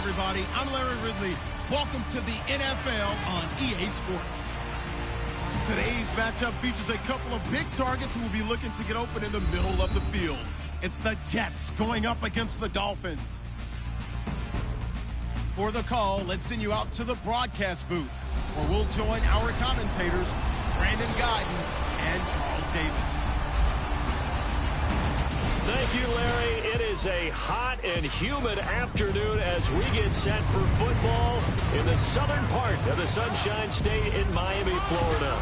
everybody. I'm Larry Ridley. Welcome to the NFL on EA Sports. Today's matchup features a couple of big targets who will be looking to get open in the middle of the field. It's the Jets going up against the Dolphins. For the call, let's send you out to the broadcast booth, where we'll join our commentators, Brandon Guyton and Charles Davis. Thank you, Larry. It is a hot and humid afternoon as we get set for football in the southern part of the Sunshine State in Miami, Florida.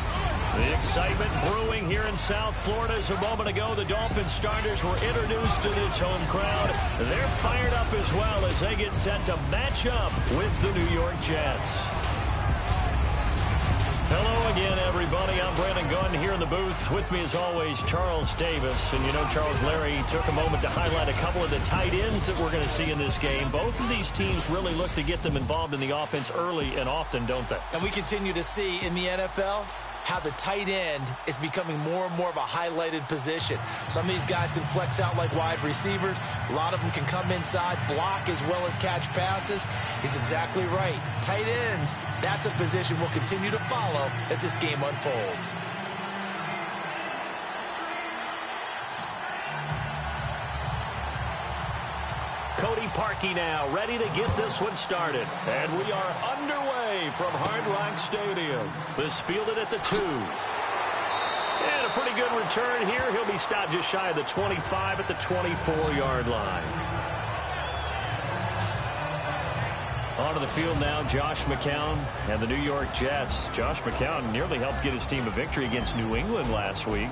The excitement brewing here in South Florida. As a moment ago, the Dolphins starters were introduced to this home crowd. They're fired up as well as they get set to match up with the New York Jets. Hello again, everybody. I'm Brandon Guyton here in the booth. With me, as always, Charles Davis. And you know, Charles, Larry took a moment to highlight a couple of the tight ends that we're going to see in this game. Both of these teams really look to get them involved in the offense early and often, don't they? And we continue to see in the NFL how the tight end is becoming more and more of a highlighted position. Some of these guys can flex out like wide receivers. A lot of them can come inside, block as well as catch passes. He's exactly right. Tight end, that's a position we'll continue to follow as this game unfolds. Cody Parkey now ready to get this one started. And we are underway from Hard Rock Stadium. This fielded at the 2. And a pretty good return here. He'll be stopped just shy of the 25 at the 24-yard line. Onto the field now, Josh McCown and the New York Jets. Josh McCown nearly helped get his team a victory against New England last week.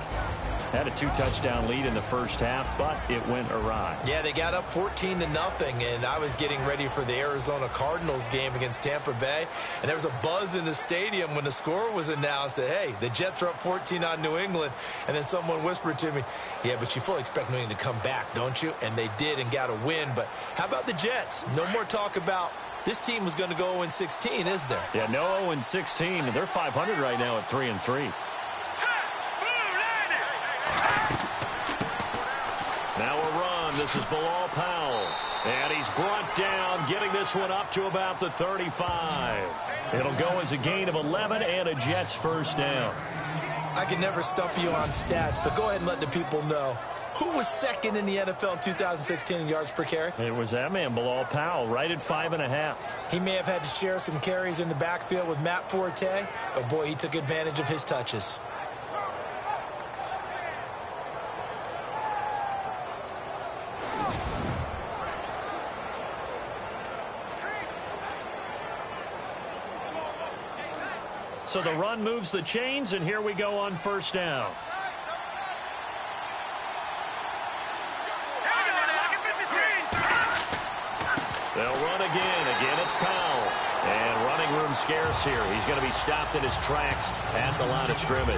Had a 2-touchdown lead in the first half, but it went awry. Yeah, they got up 14-0, and I was getting ready for the Arizona Cardinals game against Tampa Bay, and there was a buzz in the stadium when the score was announced that, hey, the Jets are up 14 on New England, and then someone whispered to me, yeah, but you fully expect New England to come back, don't you? And they did and got a win, but how about the Jets? No more talk about this team was going to go 0-16, is there? Yeah, no 0-16. They're 500 right now at 3-3. Now a run. This is Bilal Powell. And he's brought down, getting this one up to about the 35. It'll go as a gain of 11 and a Jets first down. I can never stump you on stats, but go ahead and let the people know. Who was second in the NFL in 2016 in yards per carry? It was that man, Bilal Powell, right at 5.5. He may have had to share some carries in the backfield with Matt Forte, but boy, he took advantage of his touches. So the run moves the chains, and here we go on first down. They'll run again. Again, it's Powell. And running room scarce here. He's going to be stopped in his tracks at the line of scrimmage.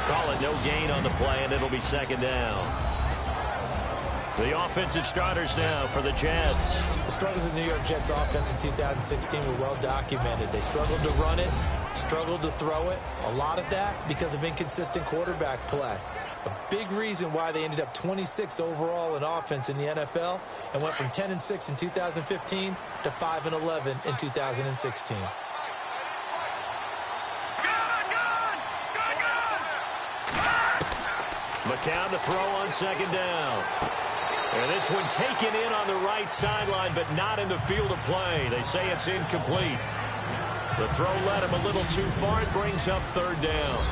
Call it no gain on the play, and it'll be second down. The offensive starters now for the Jets. The struggles of the New York Jets offense in 2016 were well documented. They struggled to run it, struggled to throw it. A lot of that because of inconsistent quarterback play. A big reason why they ended up 26 overall in offense in the NFL and went from 10-6 in 2015 to 5-11 in 2016. McCown to throw on second down. And this one taken in on the right sideline, but not in the field of play. They say it's incomplete. The throw led him a little too far. It brings up third down.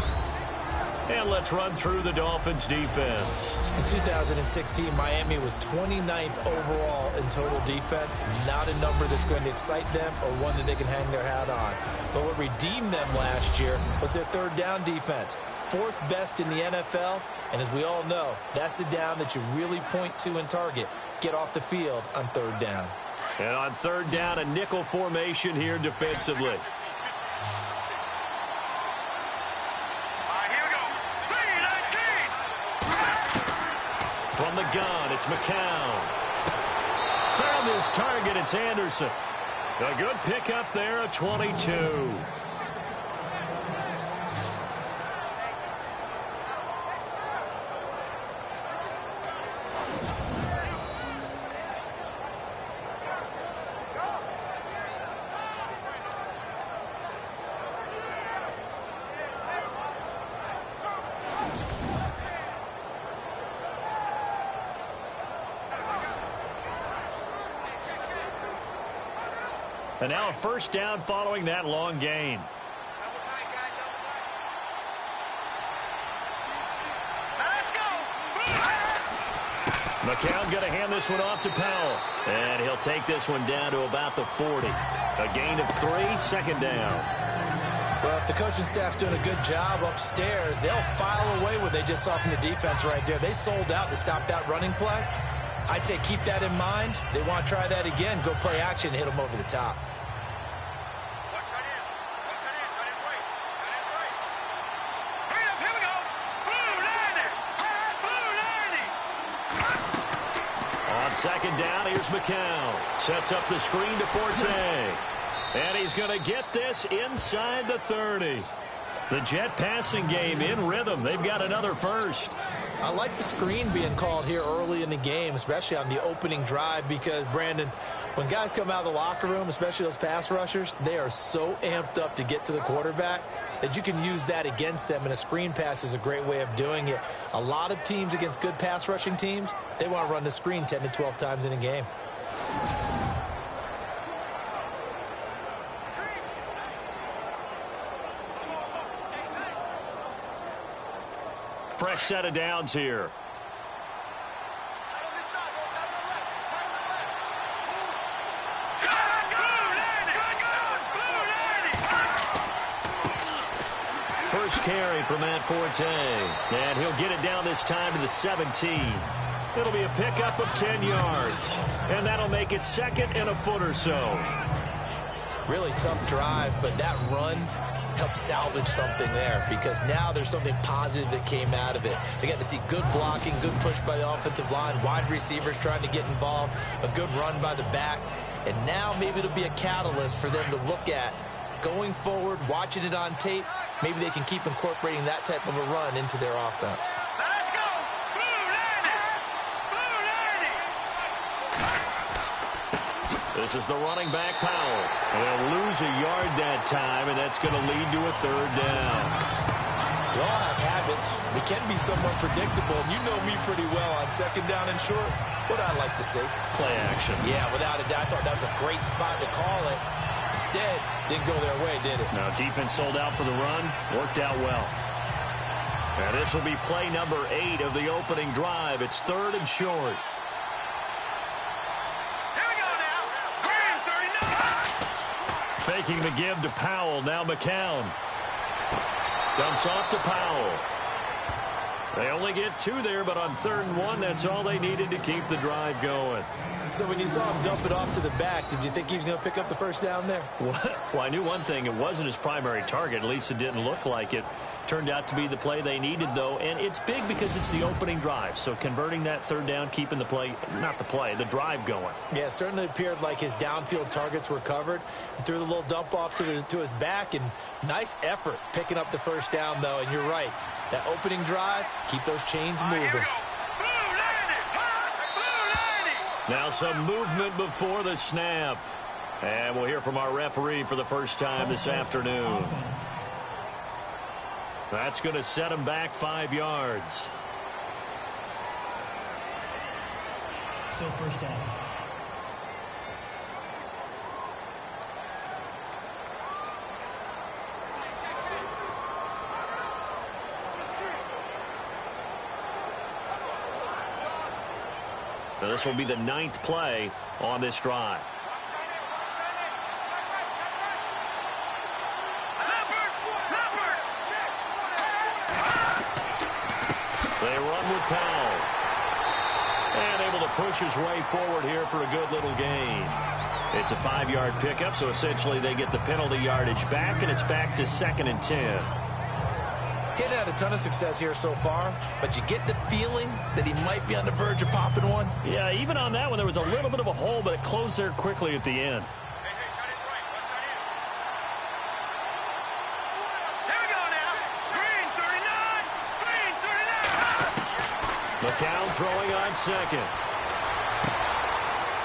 And let's run through the Dolphins defense. In 2016, Miami was 29th overall in total defense. Not a number that's going to excite them or one that they can hang their hat on. But what redeemed them last year was their third down defense. 4th best in the NFL. And as we all know, that's the down that you really point to and target. Get off the field on third down. And on third down, a nickel formation here defensively. From the gun, it's McCown. Found his target, it's Anderson. A good pickup there, a 22. And now a first down following that long gain. McCown going to hand this one off to Powell. And he'll take this one down to about the 40. A gain of 3, second down. Well, if the coaching staff's doing a good job upstairs, they'll file away what they just saw from the defense right there. They sold out to stop that running play. I'd say keep that in mind. They want to try that again. Go play action and hit them over the top. On second down, here's McCown. Sets up the screen to Forte. And he's going to get this inside the 30. The Jet passing game in rhythm. They've got another first. I like the screen being called here early in the game, especially on the opening drive, because, Brandon, when guys come out of the locker room, especially those pass rushers, they are so amped up to get to the quarterback that you can use that against them, and a screen pass is a great way of doing it. A lot of teams against good pass rushing teams, they want to run the screen 10 to 12 times in a game. Fresh set of downs here. First carry for Matt Forte. And he'll get it down this time to the 17. It'll be a pickup of 10 yards. And that'll make it second and a foot or so. Really tough drive, but that run help salvage something there, because now there's something positive that came out of it. They got to see good blocking, good push by the offensive line, wide receivers trying to get involved, a good run by the back, and now maybe it'll be a catalyst for them to look at going forward, watching it on tape. Maybe they can keep incorporating that type of a run into their offense. This is the running back, Powell. They'll lose a yard that time, and that's going to lead to a third down. We all have habits. We can be somewhat predictable, and you know me pretty well on second down and short. What I like to see? Play action. Yeah, without a doubt. I thought that was a great spot to call it. Instead, didn't go their way, did it? No, defense sold out for the run. Worked out well. And this will be play number 8 of the opening drive. It's third and short. Faking the give to Powell. Now McCown. Dumps off to Powell. They only get 2 there, but on 3rd and 1, that's all they needed to keep the drive going. So when you saw him dump it off to the back, did you think he was going to pick up the first down there? Well, I knew one thing. It wasn't his primary target. At least it didn't look like it. Turned out to be the play they needed, though. And it's big because it's the opening drive. So converting that third down, keeping the play, not the play, the drive going. Yeah, it certainly appeared like his downfield targets were covered. He threw the little dump off to his back, and nice effort picking up the first down, though. And you're right. That opening drive, keep those chains moving. Now some movement before the snap. And we'll hear from our referee for the first time this afternoon. That's going to set him back 5 yards. Still first down. Now this will be the 9th play on this drive. They run with Powell. And able to push his way forward here for a good little gain. It's a 5-yard pickup, so essentially they get the penalty yardage back, and it's back to 2nd and 10. Getting had a ton of success here so far, but you get the feeling that he might be on the verge of popping one. Yeah, even on that one, there was a little bit of a hole, but it closed there quickly at the end. McCown throwing on second.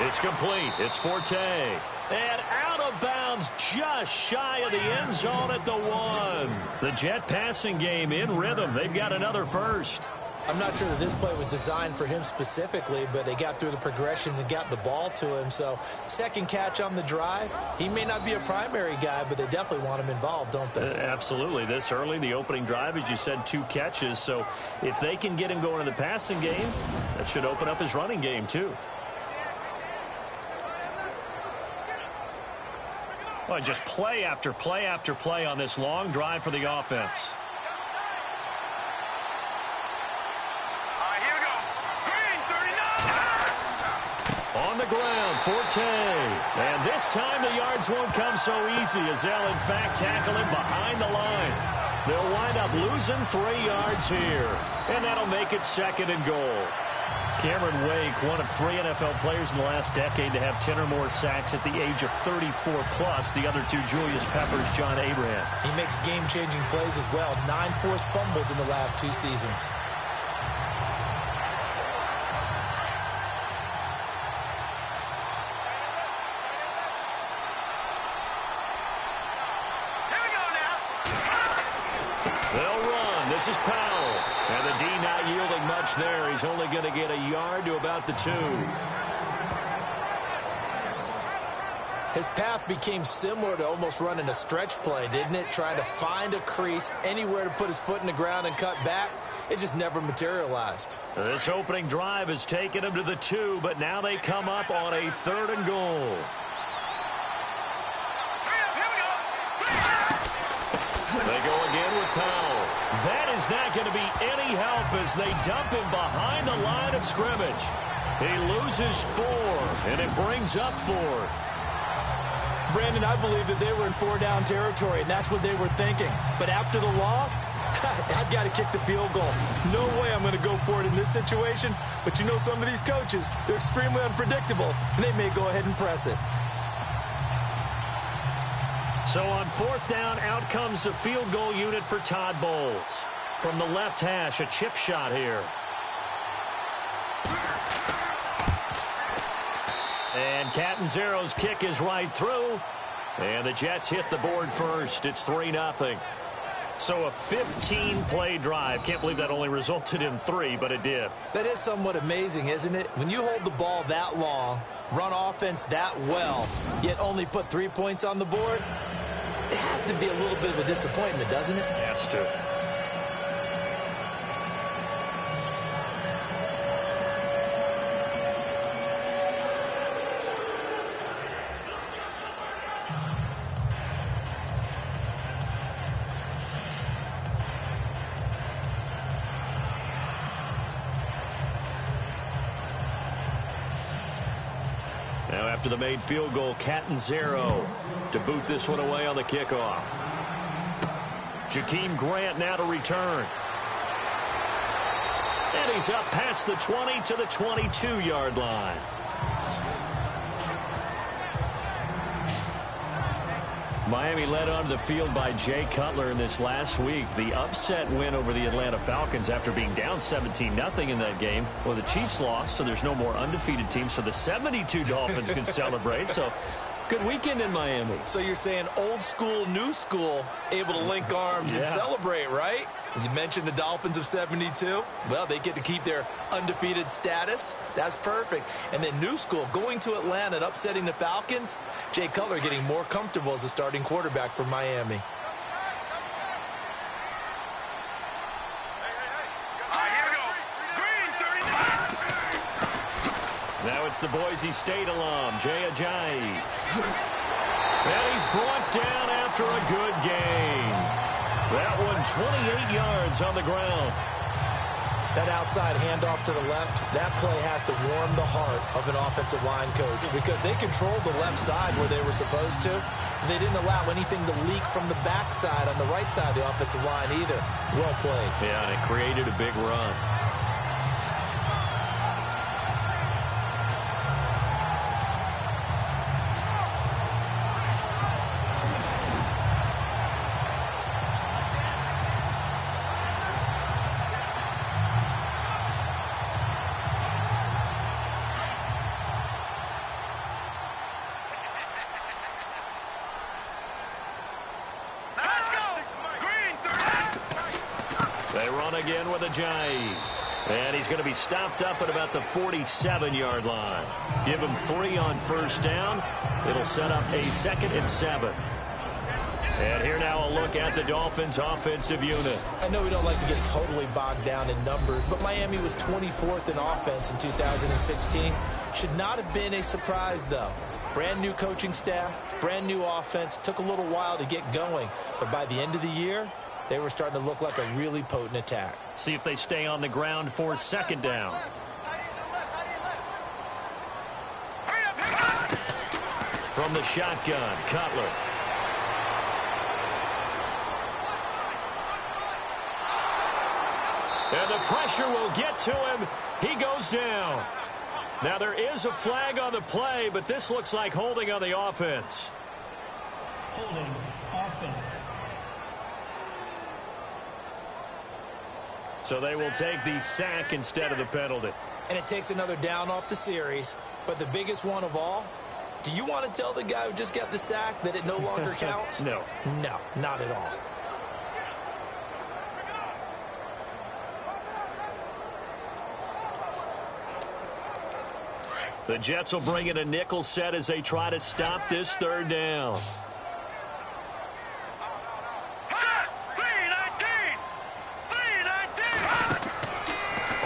It's complete. It's Forte. And out of bounds just shy of the end zone at the 1. The Jet passing game in rhythm. They've got another first. I'm not sure that this play was designed for him specifically, but they got through the progressions and got the ball to him. So second catch on the drive. He may not be a primary guy, but they definitely want him involved, don't they? Absolutely. This early, the opening drive, as you said, 2 catches. So if they can get him going in the passing game, that should open up his running game too. Well, just play after play after play on this long drive for the offense. On the ground, Forte. And this time the yards won't come so easy as they'll, in fact, tackle him behind the line. They'll wind up losing 3 yards here. And that'll make it 2nd and goal. Cameron Wake, one of 3 NFL players in the last decade to have 10 or more sacks at the age of 34+. The other 2, Julius Peppers, John Abraham. He makes game-changing plays as well. 9 forced fumbles in the last 2 seasons. This is Powell. And the D not yielding much there. He's only going to get a yard to about the 2. His path became similar to almost running a stretch play, didn't it? Trying to find a crease, anywhere to put his foot in the ground and cut back. It just never materialized. This opening drive has taken him to the 2, but now they come up on a 3rd and goal. They go again with Powell. That is not going to be any help as they dump him behind the line of scrimmage. He loses 4, and it brings up 4th. Brandon, I believe that they were in 4-down territory, and that's what they were thinking. But after the loss, I've got to kick the field goal. No way I'm going to go for it in this situation. But you know some of these coaches, they're extremely unpredictable, and they may go ahead and press it. So on 4th down, out comes the field goal unit for Todd Bowles. From the left hash, a chip shot here. And Catanzaro's kick is right through. And the Jets hit the board first. It's 3-0. So a 15-play drive. Can't believe that only resulted in 3, but it did. That is somewhat amazing, isn't it? When you hold the ball that long, run offense that well, yet only put 3 points on the board, it has to be a little bit of a disappointment, doesn't it? Has to. Now after the made field goal, Catanzaro to boot this one away on the kickoff. Jakeem Grant now to return. And he's up past the 20 to the 22-yard line. Miami led onto the field by Jay Cutler in this last week. The upset win over the Atlanta Falcons after being down 17-0 in that game. Well, the Chiefs lost, so there's no more undefeated teams, so the 72 Dolphins can celebrate. So good weekend in Miami. So you're saying old school, new school, able to link arms and celebrate, right? You mentioned the Dolphins of 72. Well, they get to keep their undefeated status. That's perfect. And then new school, going to Atlanta and upsetting the Falcons. Jay Cutler getting more comfortable as a starting quarterback for Miami. Now it's the Boise State alum, Jay Ajayi. And he's brought down after a good game. That one 28 yards on the ground. That outside handoff to the left, that play has to warm the heart of an offensive line coach because they controlled the left side where they were supposed to. They didn't allow anything to leak from the backside on the right side of the offensive line either. Well played. Yeah, and it created a big run. They run again with Ajayi. And he's going to be stopped up at about the 47-yard line. Give him 3 on first down. It'll set up a 2nd and 7. And here now a look at the Dolphins' offensive unit. I know we don't like to get totally bogged down in numbers, but Miami was 24th in offense in 2016. Should not have been a surprise, though. Brand new coaching staff, brand new offense. Took a little while to get going, but by the end of the year, they were starting to look like a really potent attack. See if they stay on the ground for 2nd down. From the shotgun, Cutler. And the pressure will get to him. He goes down. Now there is a flag on the play, but this looks like holding on the offense. Holding offense. So they will take the sack instead of the penalty. And it takes another down off the series. But the biggest one of all, do you want to tell the guy who just got the sack that it no longer counts? No. No, not at all. The Jets will bring in a nickel set as they try to stop this 3rd down.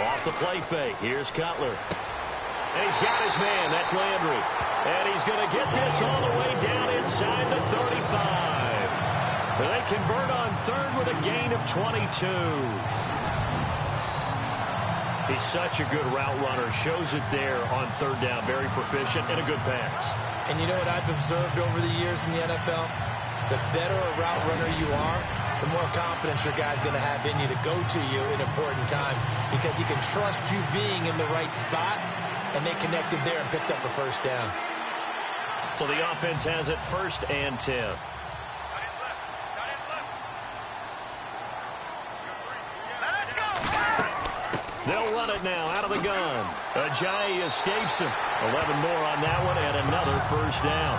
Off the play fake. Here's Cutler. And he's got his man. That's Landry. And he's going to get this all the way down inside the 35. They convert on 3rd with a gain of 22. He's such a good route runner. Shows it there on 3rd down. Very proficient and a good pass. And you know what I've observed over the years in the NFL? The better a route runner you are, the more confidence your guy's going to have in you to go to you in important times because he can trust you being in the right spot, and they connected there and picked up a 1st down. So the offense has it 1st and 10. They'll run it now out of the gun. Ajayi escapes him. 11 more on that one and another 1st down.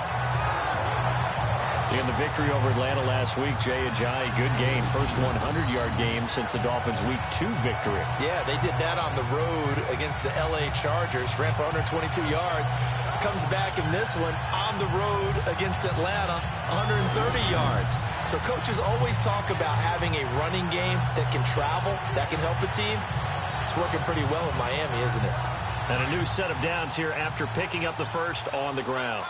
In the victory over Atlanta last week, Jay Ajayi, good game. First 100-yard game since the Dolphins' Week 2 victory. Yeah, they did that on the road against the L.A. Chargers. Ran for 122 yards. Comes back in this one on the road against Atlanta, 130 yards. So coaches always talk about having a running game that can travel, that can help a team. It's working pretty well in Miami, isn't it? And a new set of downs here after picking up the 1st on the ground.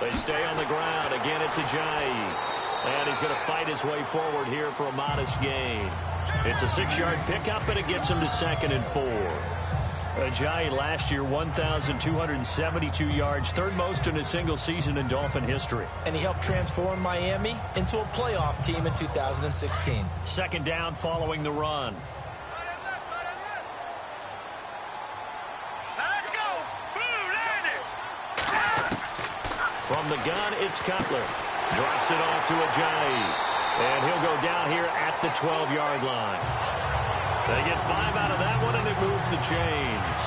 They stay on the ground. Again, it's Ajayi. And he's going to fight his way forward here for a modest gain. It's a 6-yard pickup, and it gets him to 2nd and 4. Ajayi last year, 1,272 yards, 3rd most in a single season in Dolphin history. And he helped transform Miami into a playoff team in 2016. 2nd down following the run. From the gun, it's Cutler. Drops it off to Ajayi. And he'll go down here at the 12-yard line. They get 5 out of that one, and it moves the chains.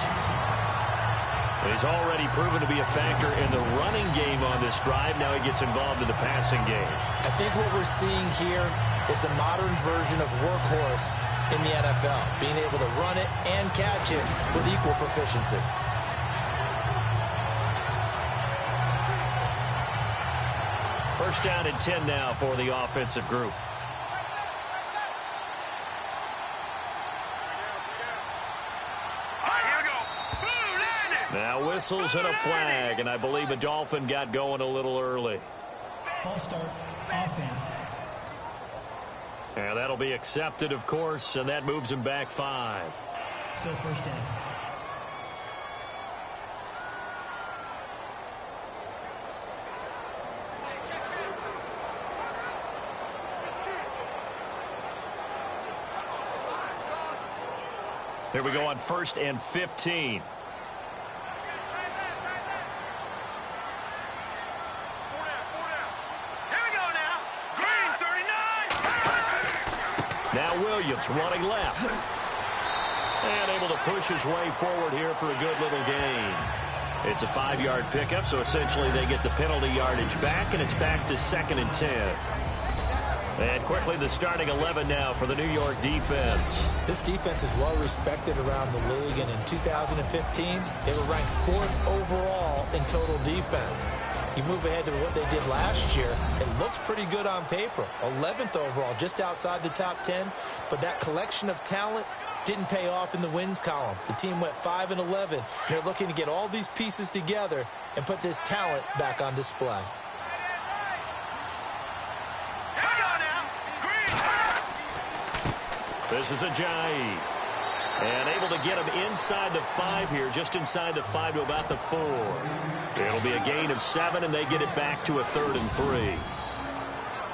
He's already proven to be a factor in the running game on this drive. Now he gets involved in the passing game. I think what we're seeing here is the modern version of workhorse in the NFL, being able to run it and catch it with equal proficiency. First down and 10 now for the offensive group. Now whistles and a flag, and I believe a Dolphin got going a little early. False start, offense. And that'll be accepted, of course, and that moves him back 5. Still 1st down. Here we go on 1st and 15. Now Williams running left. And able to push his way forward here for a good little gain. It's a 5-yard pickup, so essentially they get the penalty yardage back, and it's back to 2nd and 10. And quickly, the starting 11 now for the New York defense. This defense is well respected around the league, and in 2015, they were ranked 4th overall in total defense. You move ahead to what they did last year, it looks pretty good on paper. 11th overall, just outside the top 10, but that collection of talent didn't pay off in the wins column. The team went 5-11. They're looking to get all these pieces together and put this talent back on display. This is Ajayi. And able to get him inside the 5 here, just inside the 5 to about the 4. It'll be a gain of 7, and they get it back to a 3rd and 3.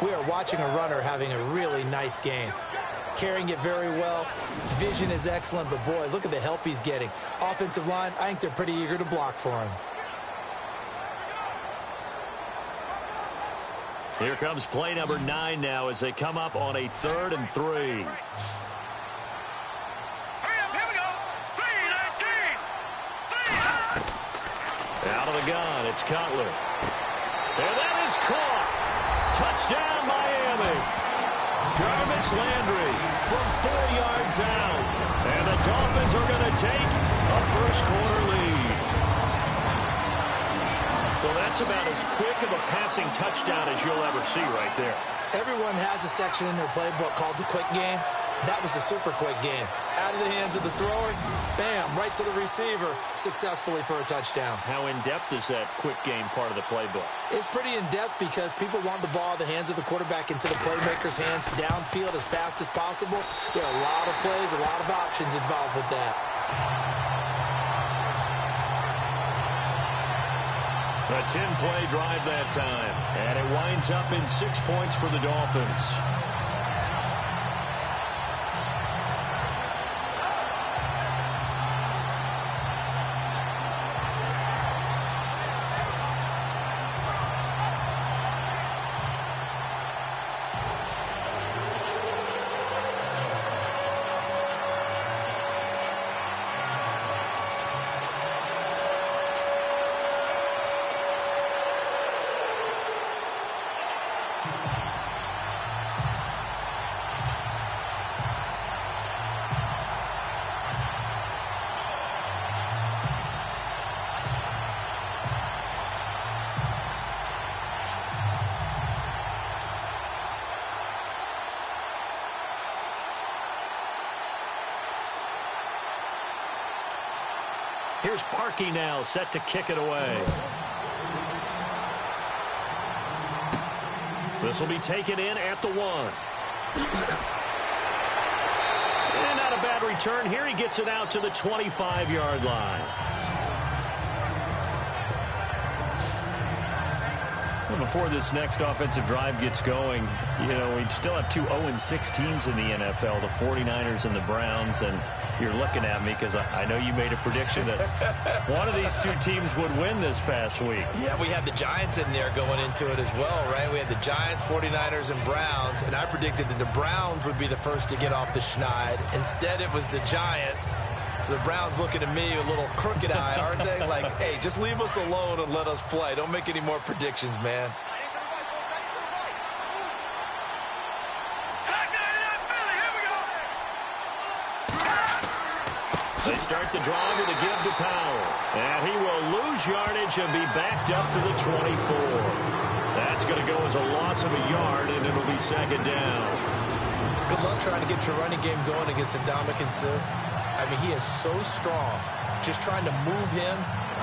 We are watching a runner having a really nice game. Carrying it very well. Vision is excellent, but boy, look at the help he's getting. Offensive line, I think they're pretty eager to block for him. Here comes play number 9 now as they come up on a 3rd and 3. Out of the gun, it's Cutler. And that is caught. Touchdown, Miami. Jarvis Landry from 4 yards out. And the Dolphins are going to take a first-quarter lead. So that's about as quick of a passing touchdown as you'll ever see right there. Everyone has a section in their playbook called the quick game. That was a super quick game. Out of the hands of the thrower, bam, right to the receiver, successfully for a touchdown. How in-depth is that quick game part of the playbook? It's pretty in-depth because people want the ball in the hands of the quarterback into the playmaker's hands downfield as fast as possible. There are a lot of plays, a lot of options involved with that. A 10-play drive that time, and it winds up in 6 points for the Dolphins. Here's Parkey now, set to kick it away. This will be taken in at the 1. And not a bad return here. He gets it out to the 25-yard line. Well, before this next offensive drive gets going, you know, we still have 2 0-6 teams in the NFL, the 49ers and the Browns, and you're looking at me because I know you made a prediction that one of these 2 teams would win this past week. Yeah, we had the Giants in there going into it as well, right? We had the Giants, 49ers, and Browns, and I predicted that the Browns would be the first to get off the schneid. Instead, it was the Giants. So the Browns looking at me with a little crooked eye, aren't they? Like, hey, just leave us alone and let us play. Don't make any more predictions, man. They start the drive with a give to Powell. And he will lose yardage and be backed up to the 24. That's going to go as a loss of a yard, and it'll be 2nd down. Good luck trying to get your running game going against Ndamukong Suh. I mean, he is so strong. Just trying to move him,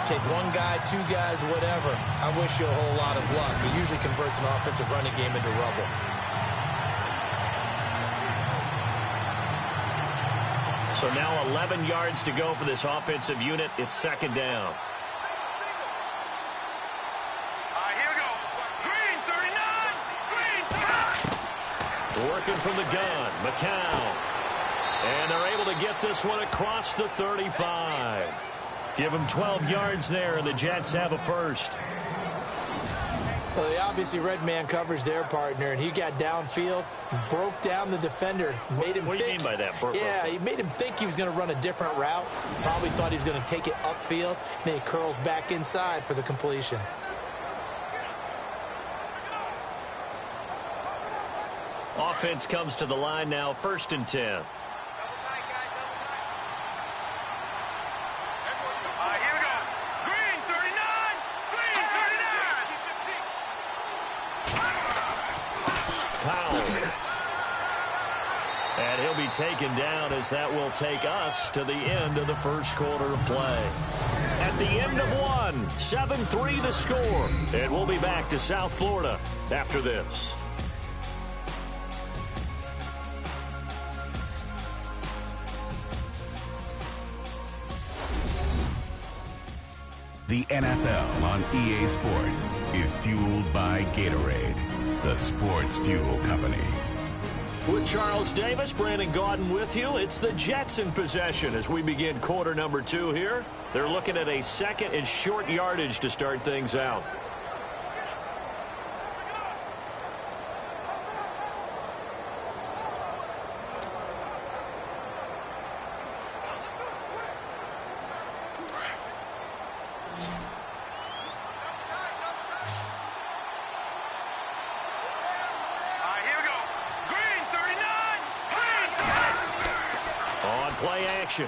take 1 guy, 2 guys, whatever. I wish you a whole lot of luck. He usually converts an offensive running game into rubble. So now 11 yards to go for this offensive unit. It's 2nd down. Here we go. Green, 39. Green. Working from the gun, McCown. And they're able to get this one across the 35. Give them 12 yards there, and the Jets have a first. Well, they obviously read man coverage their partner, and he got downfield, broke down the defender, made him What do you mean by that? Yeah, he made him think he was going to run a different route. Probably thought he was going to take it upfield, and then he curls back inside for the completion. Offense comes to the line now, 1st and 10. And he'll be taken down as that will take us to the end of the first quarter of play. At the end of one, 7-3 the score. And we'll be back to South Florida after this. The NFL on EA Sports is fueled by Gatorade, the sports fuel company. With Charles Davis, Brandon Gaudin with you. It's the Jets in possession as we begin quarter number 2 here. They're looking at a 2nd and short yardage to start things out.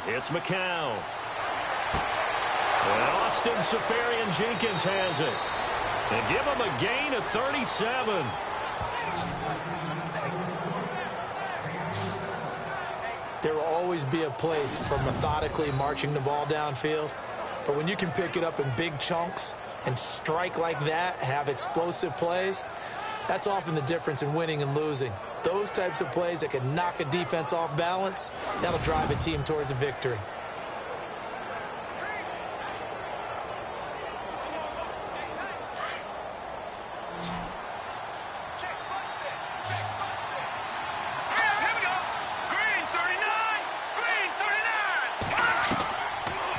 It's McCown. And Austin Safarian-Jenkins has it. And give him a gain of 37. There will always be a place for methodically marching the ball downfield. But when you can pick it up in big chunks and strike like that, have explosive plays, that's often the difference in winning and losing. Those types of plays that can knock a defense off balance, that'll drive a team towards a victory.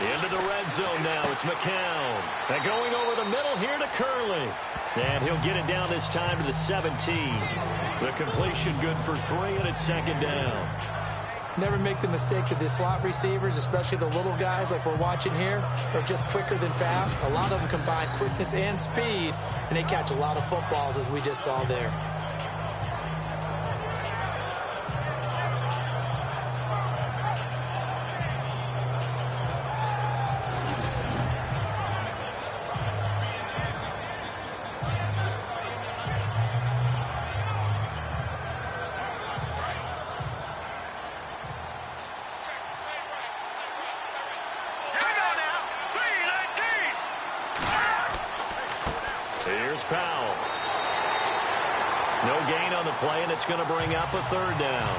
Into the red zone now. It's McCown. And going over the middle here to Curley. And he'll get it down this time to the 17. The completion good for 3, and it's 2nd down. Never make the mistake that the slot receivers, especially the little guys like we're watching here, are just quicker than fast. A lot of them combine quickness and speed, and they catch a lot of footballs, as we just saw there. Here's Powell. No gain on the play, and it's going to bring up a 3rd down.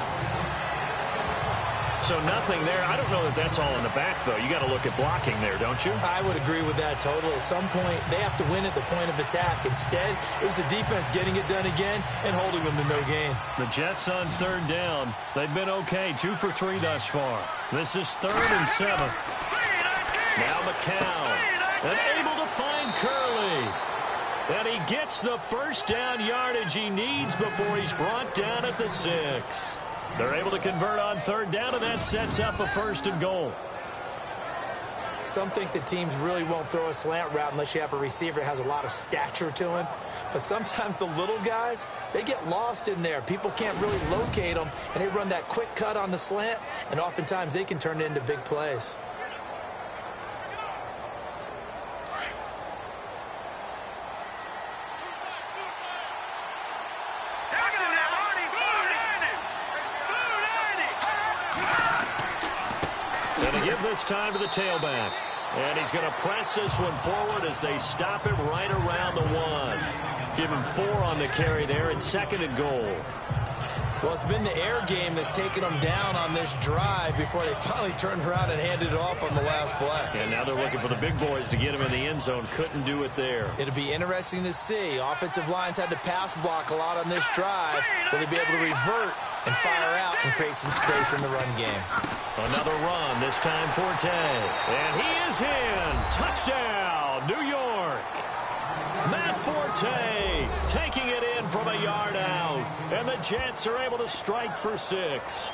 So nothing there. I don't know that that's all in the back, though. You got to look at blocking there, don't you? I would agree with that totally. At some point, they have to win at the point of attack. Instead, it was the defense getting it done again and holding them to no gain. The Jets on 3rd down. They've been okay. 2 for 3 thus far. This is 3rd and 7. Now McCown. And able to find Curley. And he gets the 1st down yardage he needs before he's brought down at the 6. They're able to convert on 3rd down, and that sets up a 1st and goal. Some think that teams really won't throw a slant route unless you have a receiver that has a lot of stature to him. But sometimes the little guys, they get lost in there. People can't really locate them, and they run that quick cut on the slant, and oftentimes they can turn it into big plays. Give this time to the tailback. And he's going to press this one forward as they stop it right around the 1. Give him 4 on the carry there, and 2nd and goal. Well, it's been the air game that's taken them down on this drive before they finally turned around and handed it off on the last play. And now they're looking for the big boys to get him in the end zone. Couldn't do it there. It'll be interesting to see. Offensive lines had to pass block a lot on this drive. Will they be able to revert and fire out and create some space in the run game? Another run, this time Forte. And he is in. Touchdown, New York. Matt Forte taking it in from a yard out. And the Jets are able to strike for 6.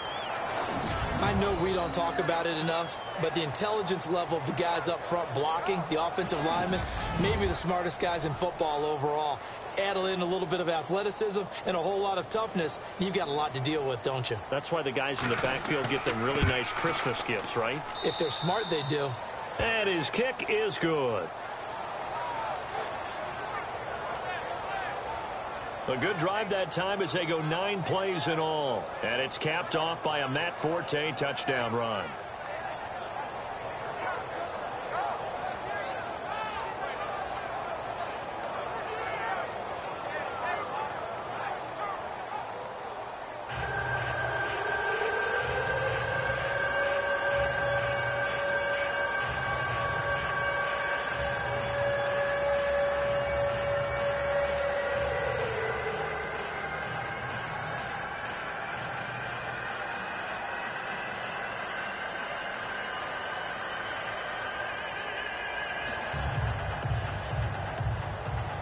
I know we don't talk about it enough, but the intelligence level of the guys up front blocking, the offensive linemen, maybe the smartest guys in football overall. Add in a little bit of athleticism and a whole lot of toughness, you've got a lot to deal with, don't you? That's why the guys in the backfield get them really nice Christmas gifts, right? If they're smart, they do. And his kick is good. A good drive that time as they go 9 plays in all. And it's capped off by a Matt Forte touchdown run.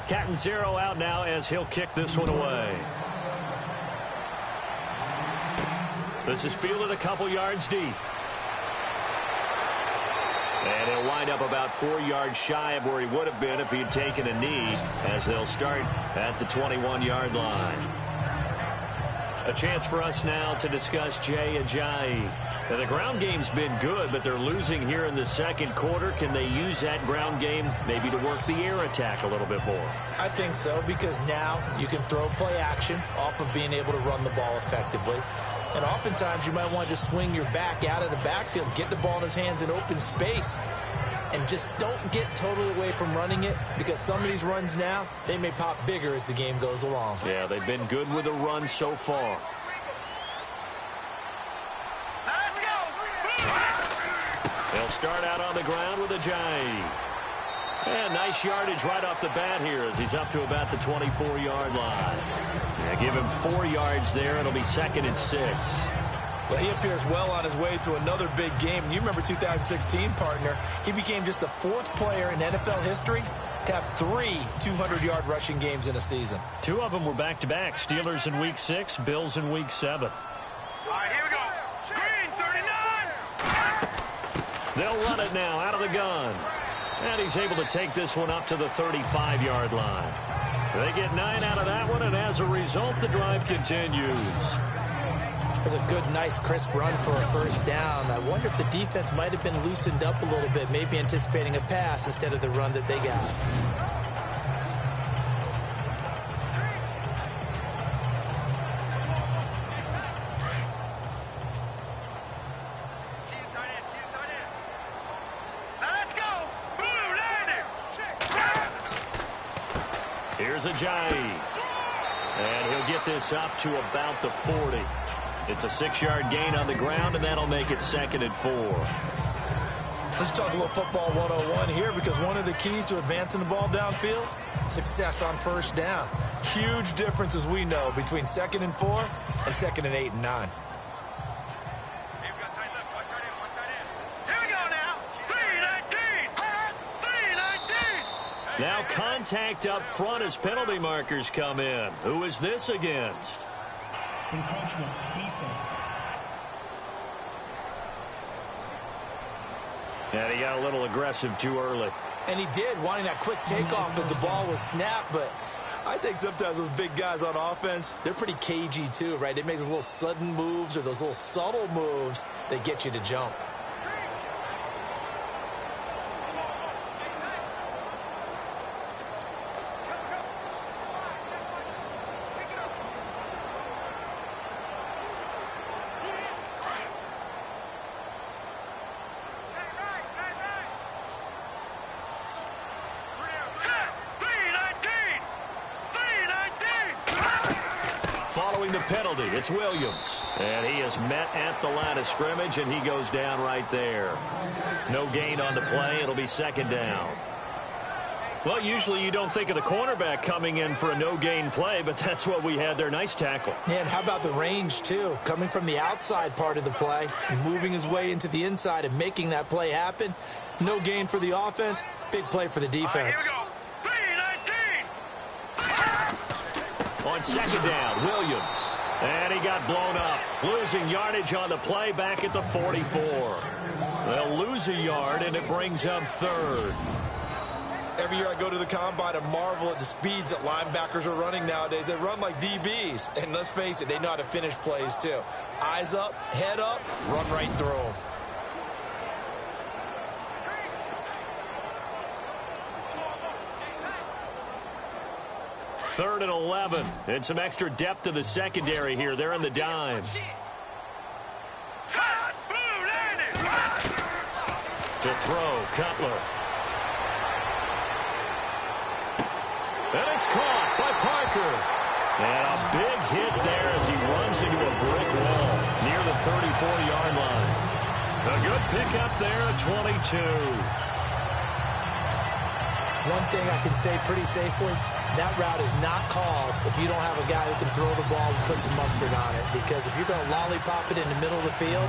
Cat and 0 out now as he'll kick this one away. This is fielded a couple yards deep. And he'll wind up about 4 yards shy of where he would have been if he had taken a knee, as they'll start at the 21-yard line. A chance for us now to discuss Jay Ajayi. Now, the ground game's been good, but they're losing here in the second quarter. Can they use that ground game maybe to work the air attack a little bit more? I think so, because now you can throw play action off of being able to run the ball effectively. And oftentimes you might want to just swing your back out of the backfield, get the ball in his hands in open space, and just don't get totally away from running it, because some of these runs now, they may pop bigger as the game goes along. Yeah, they've been good with the run so far. They'll start out on the ground with Ajayi. And nice yardage right off the bat here as he's up to about the 24-yard line. Yeah, give him 4 yards there. It'll be 2nd and 6. Well, he appears well on his way to another big game. You remember 2016, partner. He became just the 4th player in NFL history to have 3 200-yard rushing games in a season. 2 of them were back-to-back. Steelers in Week 6, Bills in Week 7. All right, here we go. Green, 39. They'll run it now out of the gun. And he's able to take this one up to the 35-yard line. They get 9 out of that one, and as a result, the drive continues. That's a good, nice, crisp run for a first down. I wonder if the defense might have been loosened up a little bit, maybe anticipating a pass instead of the run that they got. Here's Ajayi. And he'll get this up to about the 40. It's a 6-yard gain on the ground, and that'll make it 2nd and 4. Let's talk a little football 101 here, because one of the keys to advancing the ball downfield, success on first down. Huge difference, as we know, between 2nd and 4 and 2nd and 8 and 9. Now contact up front as penalty markers come in. Who is this against? Encroachment, defense. And he got a little aggressive too early. And he did, wanting that quick takeoff as the ball was snapped, but I think sometimes those big guys on offense, they're pretty cagey too, right? They make those little sudden moves or those little subtle moves that get you to jump. Following the penalty, it's Williams. And he is met at the line of scrimmage, and he goes down right there. No gain on the play. It'll be 2nd down. Well, usually you don't think of the cornerback coming in for a no-gain play, but that's what we had there. Nice tackle. Yeah, and how about the range, too? Coming from the outside part of the play, moving his way into the inside and making that play happen. No gain for the offense, big play for the defense. All right, here we go. On second down, Williams. And he got blown up. Losing yardage on the play back at the 44. They'll lose a yard, and it brings up third. Every year I go to the combine and marvel at the speeds that linebackers are running nowadays. They run like DBs. And let's face it, they know how to finish plays too. Eyes up, head up, run right through them. Third and 11. And some extra depth to the secondary here. They're in the dime. To throw, Cutler. And it's caught by Parker. And a big hit there as he runs into a brick wall near the 34-yard line. A good pickup there at 22. One thing I can say pretty safely, that route is not called if you don't have a guy who can throw the ball and put some mustard on it. Because if you're going to lollipop it in the middle of the field,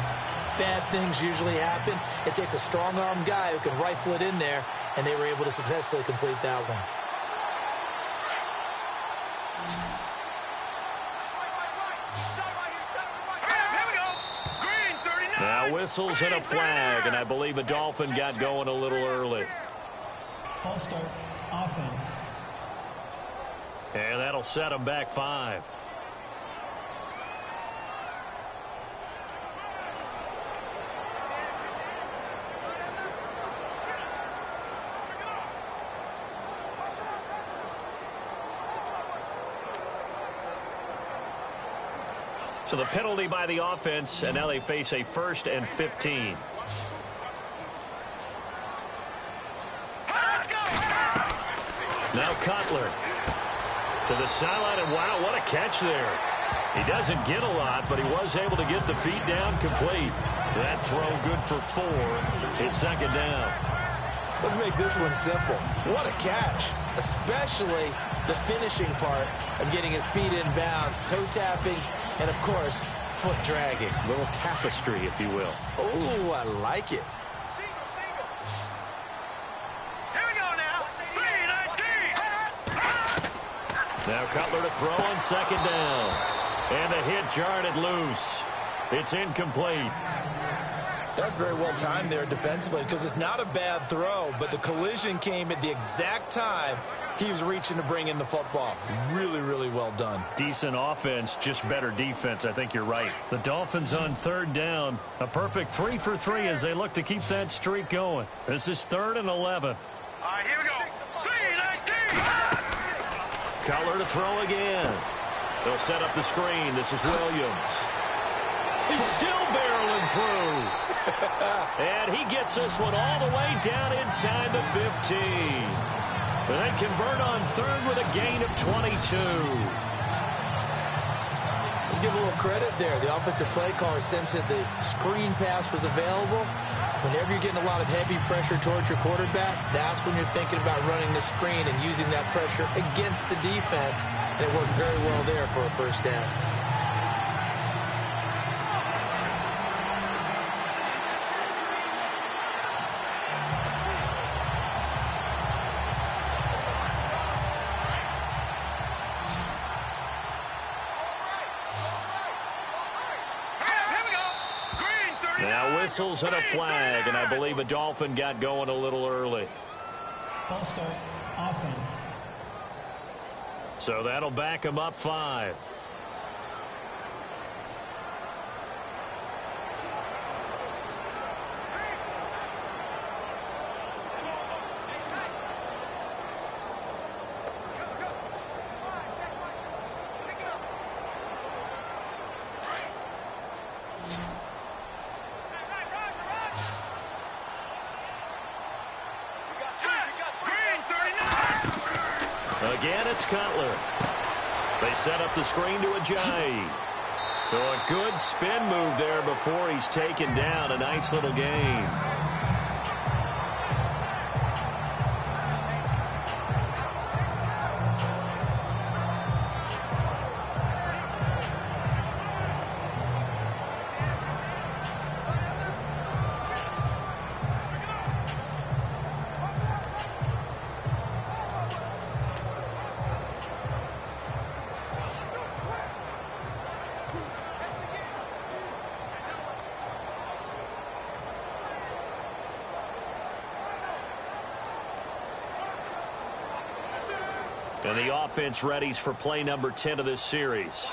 bad things usually happen. It takes a strong-arm guy who can rifle it in there, and they were able to successfully complete that one. Now whistles and a flag, and I believe a Dolphin got going a little early. False start, offense. And that'll set them back 5. So the penalty by the offense, and now they face a 1st and 15. Now Cutler to the sideline, and wow, what a catch there. He doesn't get a lot, but he was able to get the feet down complete. That throw good for 4. It's second down. Let's make this one simple. What a catch, especially the finishing part of getting his feet in bounds, toe tapping, and, of course, foot dragging. A little tapestry, if you will. Oh, I like it. Here we go now. 3-19. Now Cutler to throw on second down. And the hit jarred it loose. It's incomplete. That's very well timed there defensively because it's not a bad throw, but the collision came at the exact time he was reaching to bring in the football. Really, really well done. Decent offense, just better defense. I think you're right. The Dolphins on third down. A perfect 3 for 3 as they look to keep that streak going. This is 3rd and 11. All right, here we go. 3-19. Cutler to throw again. They'll set up the screen. This is Williams. He's still barreling through. And he gets this one all the way down inside the 15. But they convert on third with a gain of 22. Let's give a little credit there. The offensive play caller sensed that the screen pass was available. Whenever you're getting a lot of heavy pressure towards your quarterback, that's when you're thinking about running the screen and using that pressure against the defense. And it worked very well there for a first down. Whistles and a flag, and I believe a Dolphin got going a little early. False start, offense. So that'll back him up 5. Again, it's Cutler. They set up the screen to Ajayi. So a good spin move there before he's taken down. A nice little gain. And the offense readies for play number 10 of this series.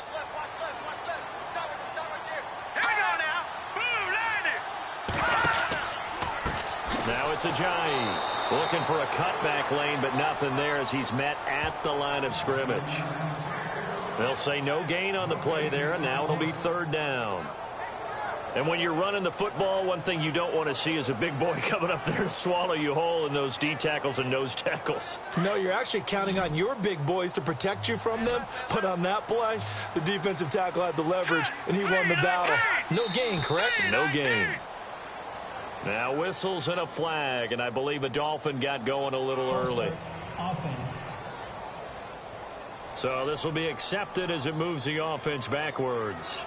Now it's Ajayi looking for a cutback lane, but nothing there as he's met at the line of scrimmage. They'll say no gain on the play there, and now it'll be third down. And when you're running the football, one thing you don't want to see is a big boy coming up there and swallow you whole in those D tackles and nose tackles. No, you're actually counting on your big boys to protect you from them. But on that play, the defensive tackle had the leverage, and he won the battle. No gain, correct? No gain. Now whistles and a flag, and I believe a Dolphin got going a little early. Offense. So this will be accepted as it moves the offense backwards.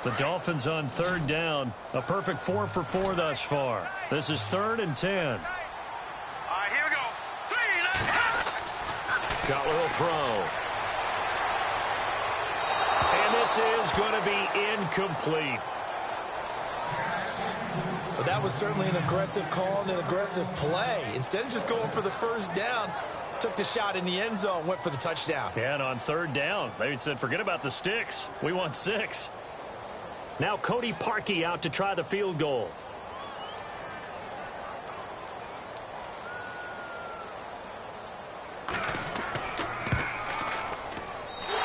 The Dolphins on third down. A perfect 4 for 4 thus far. This is 3rd and 10. All right, here we go. 3, let's go. Cutler will throw. And this is going to be incomplete. Well, that was certainly an aggressive call and an aggressive play. Instead of just going for the first down, took the shot in the end zone, went for the touchdown. Yeah, and on third down, they said, forget about the sticks. We want 6. Now Cody Parkey out to try the field goal.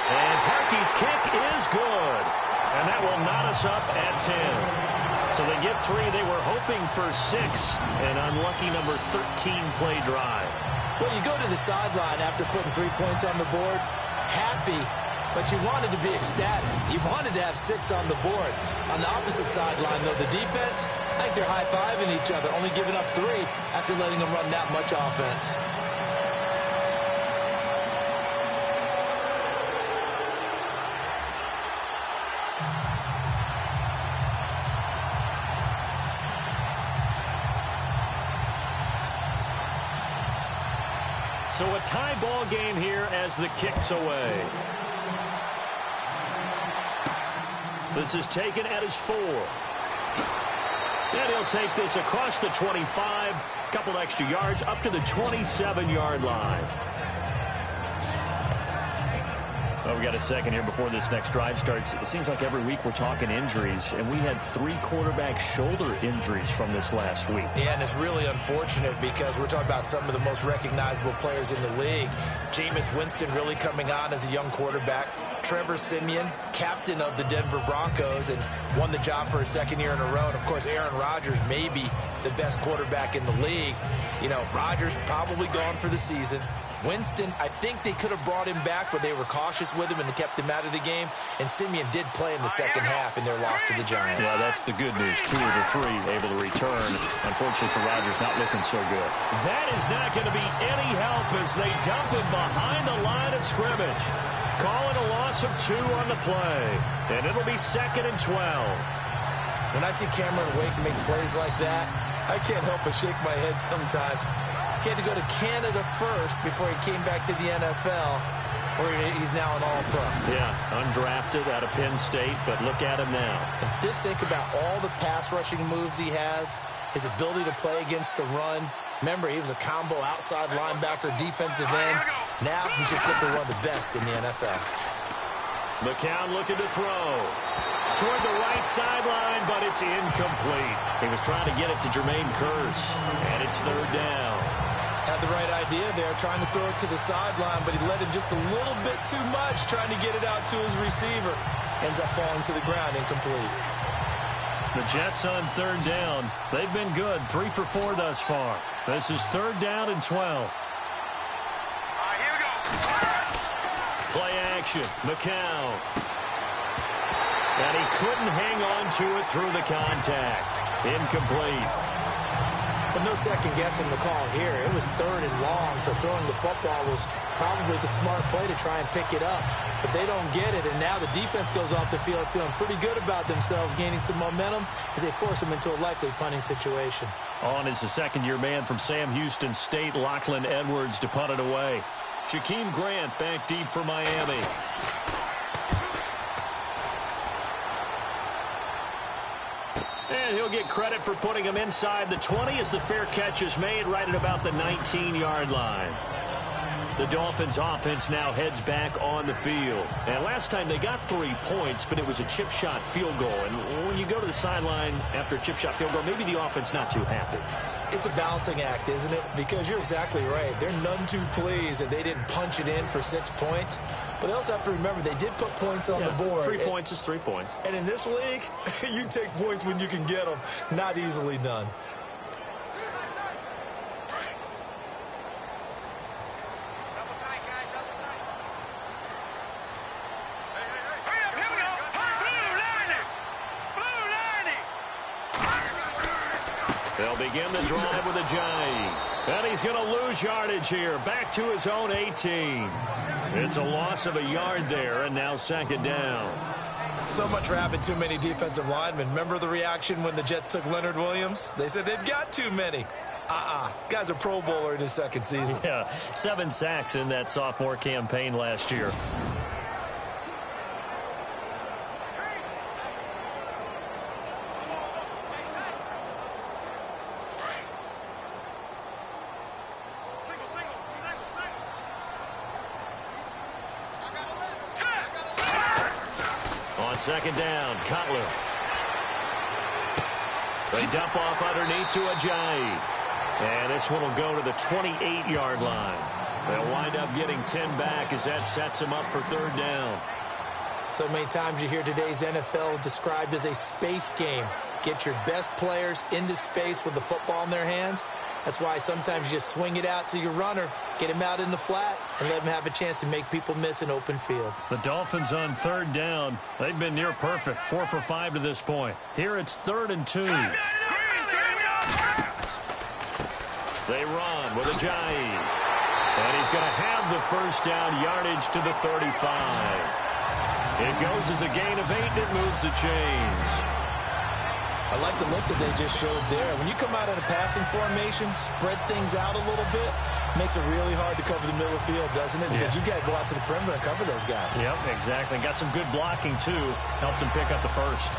And Parkey's kick is good. And that will knot us up at 10. So they get 3. They were hoping for 6. An unlucky number 13 play drive. Well, you go to the sideline after putting 3 points on the board, happy, but you wanted to be ecstatic. You wanted to have 6 on the board. On the opposite sideline, though, the defense, I think they're high-fiving each other, only giving up 3 after letting them run that much offense. So a tie ball game here as the kick's away. This is taken at his 4. And he'll take this across the 25, couple extra yards up to the 27-yard line. Well, we got a second here before this next drive starts. It seems like every week we're talking injuries, and we had 3 quarterback shoulder injuries from this last week. Yeah, and it's really unfortunate because we're talking about some of the most recognizable players in the league. Jameis Winston really coming on as a young quarterback. Trevor Siemian, captain of the Denver Broncos, and won the job for a 2nd year in a row. And, of course, Aaron Rodgers may be the best quarterback in the league. You know, Rodgers probably gone for the season. Winston, I think they could have brought him back, but they were cautious with him and kept him out of the game. And Siemian did play in the second half in their loss to the Giants. Yeah, that's the good news. 2 of the 3 able to return. Unfortunately for Rodgers, not looking so good. That is not going to be any help as they dump him behind the line of scrimmage. Calling a loss of 2 on the play. And it'll be 2nd and 12. When I see Cameron Wake make plays like that, I can't help but shake my head sometimes. He had to go to Canada first before he came back to the NFL, where he's now an all-pro. Yeah, undrafted out of Penn State, but look at him now. And just think about all the pass-rushing moves he has, his ability to play against the run. Remember, he was a combo outside linebacker, defensive end. Now he's just simply one of the best in the NFL. McCown looking to throw. Toward the right sideline, but it's incomplete. He was trying to get it to Jermaine Kearse, and it's 3rd down. Had the right idea there, trying to throw it to the sideline, but he let him just a little bit too much, trying to get it out to his receiver. Ends up falling to the ground, incomplete. The Jets on 3rd down. They've been good, 3 for 4 thus far. This is 3rd down and 12. All right, here we go. Play action, McCown. And he couldn't hang on to it through the contact. Incomplete. But no second guessing the call here. It was 3rd and long, so throwing the football was probably the smart play to try and pick it up. But they don't get it, and now the defense goes off the field feeling pretty good about themselves, gaining some momentum as they force them into a likely punting situation. On is the 2nd-year man from Sam Houston State, Lachlan Edwards, to punt it away. Jakeem Grant back deep for Miami. And he'll get credit for putting him inside the 20 as the fair catch is made right at about the 19-yard line. The Dolphins offense now heads back on the field. And last time they got 3 points, but it was a chip shot field goal. And when you go to the sideline after a chip shot field goal, maybe the offense not too happy. It's a balancing act, isn't it? Because you're exactly right. They're none too pleased that they didn't punch it in for 6 points. But they also have to remember they did put points on the board. 3 points is 3 points. And in this league, you take points when you can get them. Not easily done. They'll begin the drive with a J. And he's going to lose yardage here. Back to his own 18. It's a loss of a yard there, and now 2nd down. So much for having too many defensive linemen. Remember the reaction when the Jets took Leonard Williams? They said they've got too many. Guy's a Pro Bowler in his 2nd season. Yeah, 7 sacks in that sophomore campaign last year. On 2nd down, Cutler. They dump off underneath to Ajayi. And this one will go to the 28-yard line. They'll wind up getting 10 back as that sets them up for 3rd down. So many times you hear today's NFL described as a space game. Get your best players into space with the football in their hands. That's why sometimes you just swing it out to your runner, get him out in the flat, and let him have a chance to make people miss an open field. The Dolphins on 3rd down. They've been near perfect, 4 for 5 to this point. Here it's 3rd and 2. They run with Ajayi. And he's going to have the 1st down yardage to the 35. It goes as a gain of 8, and it moves the chains. I like the look that they just showed there. When you come out in a passing formation, spread things out a little bit, makes it really hard to cover the middle of the field, doesn't it? Because you got to go out to the perimeter and cover those guys. Yep, exactly. Got some good blocking, too. Helped him pick up the 1st.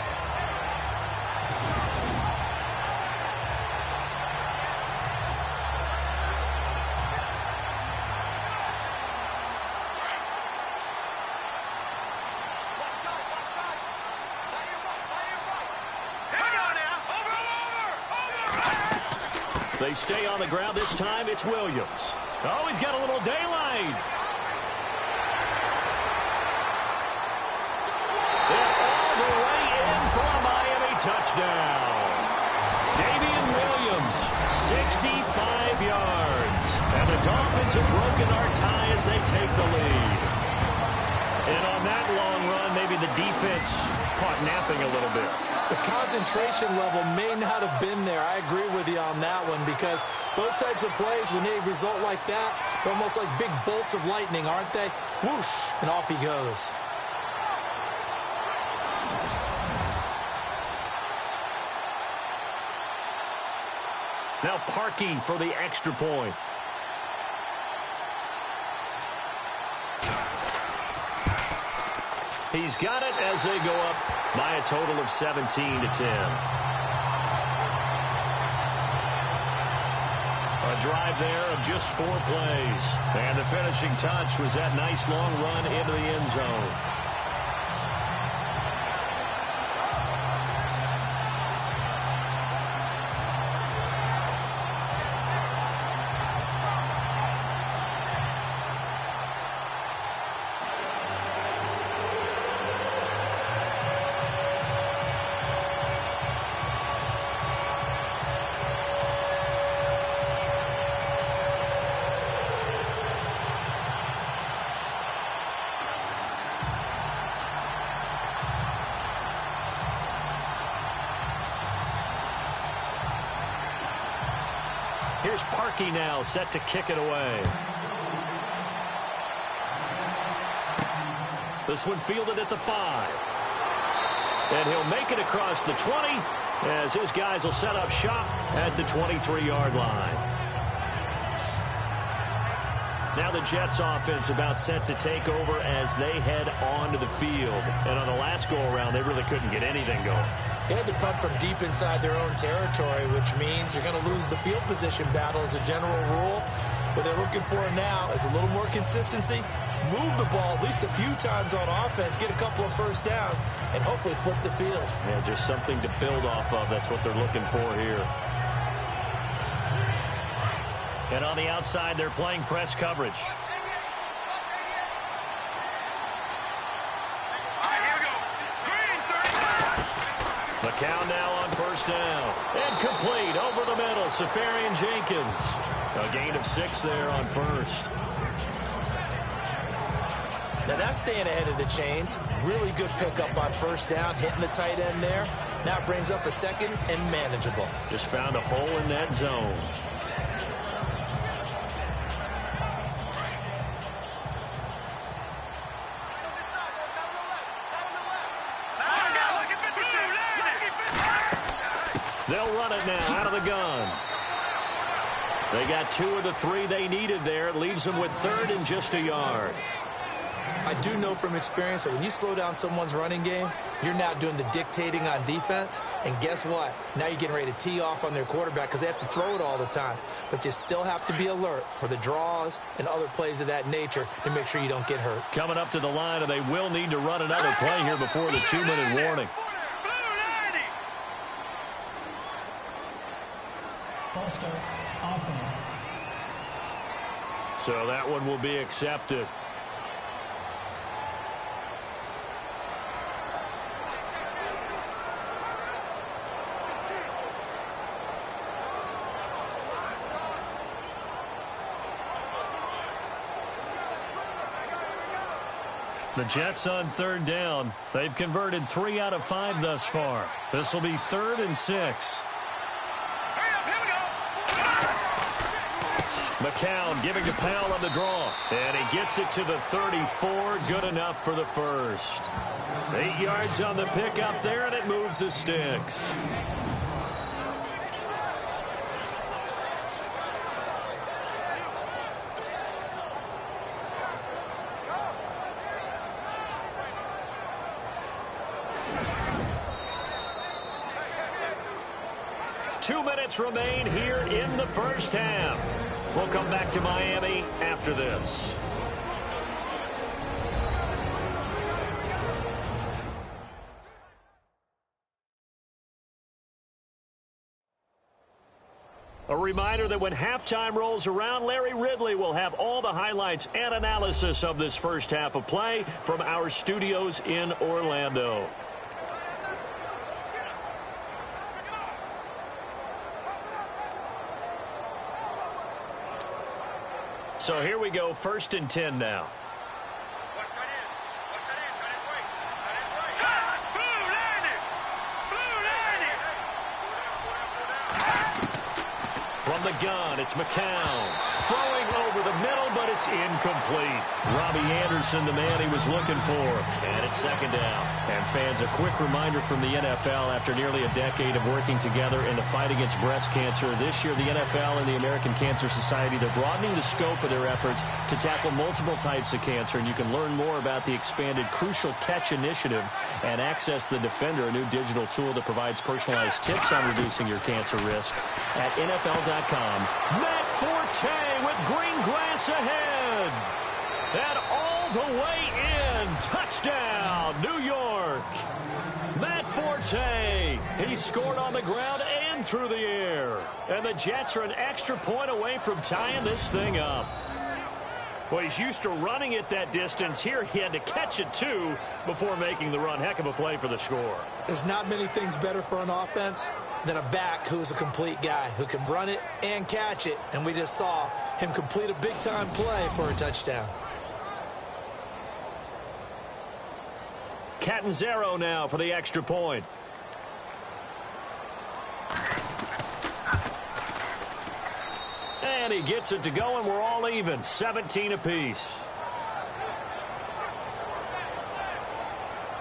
They stay on the ground. This time it's Williams. Oh, he's got a little daylight. And all the way in for a Miami touchdown. Davian Williams, 65 yards. And the Dolphins have broken our tie as they take the lead. And on that long run, maybe the defense caught napping a little bit. The concentration level may not have been there. I agree with you on that one because those types of plays, when they result like that, they're almost like big bolts of lightning, aren't they? Whoosh, and off he goes. Now Parkey for the extra point. He's got it as they go up by a total of 17-10. A drive there of just 4 plays. And the finishing touch was that nice long run into the end zone. Here's Parkey now, set to kick it away. This one fielded at the 5. And he'll make it across the 20 as his guys will set up shop at the 23-yard line. Now the Jets offense about set to take over as they head onto the field. And on the last go-around, they really couldn't get anything going. They had to punt from deep inside their own territory, which means you're going to lose the field position battle as a general rule. What they're looking for now is a little more consistency, move the ball at least a few times on offense, get a couple of first downs, and hopefully flip the field. Yeah, just something to build off of. That's what they're looking for here. And on the outside, they're playing press coverage. McCown now on first down. And complete over the middle. Safarian Jenkins. A gain of 6 there on first. Now that's staying ahead of the chains. Really good pickup on first down, hitting the tight end there. Now it brings up a second and manageable. Just found a hole in that zone. They'll run it now out of the gun. They got 2 of the 3 they needed there. It leaves them with 3rd and just a yard. I do know from experience that when you slow down someone's running game, you're now doing the dictating on defense. And guess what? Now you're getting ready to tee off on their quarterback because they have to throw it all the time. But you still have to be alert for the draws and other plays of that nature to make sure you don't get hurt. Coming up to the line, and they will need to run another play here before the 2-minute warning. False start, offense. So that one will be accepted. The Jets on 3rd down. They've converted 3 out of 5 thus far. This will be 3rd and 6. McCown giving to Powell on the draw. And he gets it to the 34. Good enough for the first. 8 yards on the pickup there, and it moves the sticks. Two minutes remain here in the first half. We'll come back to Miami after this. A reminder that when halftime rolls around, Larry Ridley will have all the highlights and analysis of this first half of play from our studios in Orlando. So here we go, 1st and 10 now. From the gun, it's McCown. Throwing over the middle, but it's incomplete. Robbie Anderson, the man he was looking for. And it's 2nd down. And fans, a quick reminder from the NFL, after nearly a decade of working together in the fight against breast cancer, this year the NFL and the American Cancer Society, they're broadening the scope of their efforts to tackle multiple types of cancer. And you can learn more about the expanded Crucial Catch Initiative and access the Defender, a new digital tool that provides personalized tips on reducing your cancer risk at NFL.com. Matt Forte with green grass ahead. And all the way in. Touchdown, New York. Matt Forte. He scored on the ground and through the air. And the Jets are an extra point away from tying this thing up. Well, he's used to running it that distance. Here he had to catch it, too, before making the run. Heck of a play for the score. There's not many things better for an offense than a back who's a complete guy who can run it and catch it. And we just saw him complete a big-time play for a touchdown. Catanzaro now for the extra point. And he gets it to go, and we're all even, 17 apiece.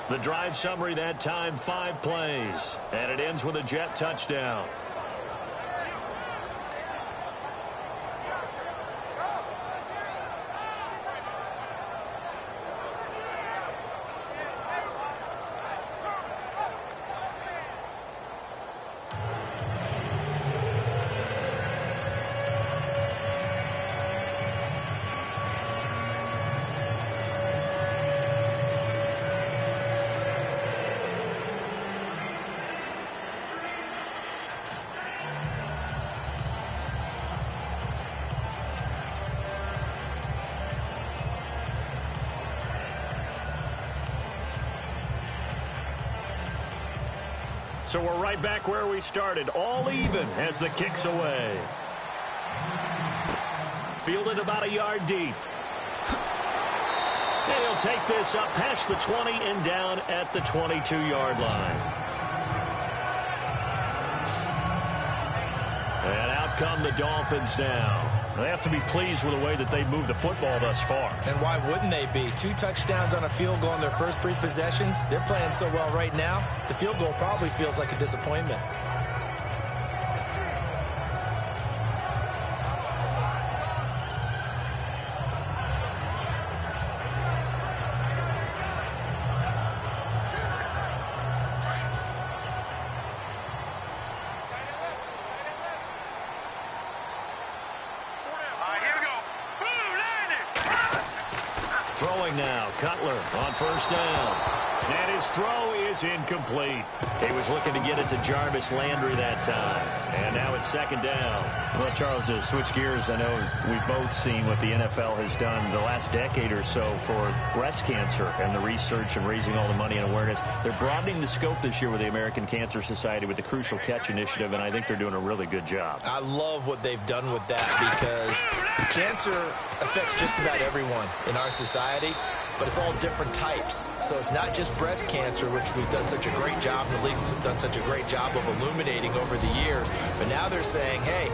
The drive summary that time, 5 plays. And it ends with a Jet touchdown. So we're right back where we started, all even as the kick's away. Fielded about a yard deep. And he'll take this up past the 20 and down at the 22-yard line. And out come the Dolphins now. They have to be pleased with the way that they've moved the football thus far. And why wouldn't they be? 2 touchdowns on a field goal in their first 3 possessions. They're playing so well right now, the field goal probably feels like a disappointment. Throwing now, Cutler on first down. And his throw is incomplete. He was looking to get it to Jarvis Landry that time. And now it's second down. Well, Charles, to switch gears, I know we've both seen what the NFL has done the last decade or so for breast cancer and the research and raising all the money and awareness. They're broadening the scope this year with the American Cancer Society with the Crucial Catch Initiative, and I think they're doing a really good job. I love what they've done with that because cancer affects just about everyone in our society, but it's all different types. So it's not just breast cancer, which we've done such a great job, and the league's done such a great job of illuminating over the years. But now they're saying, hey,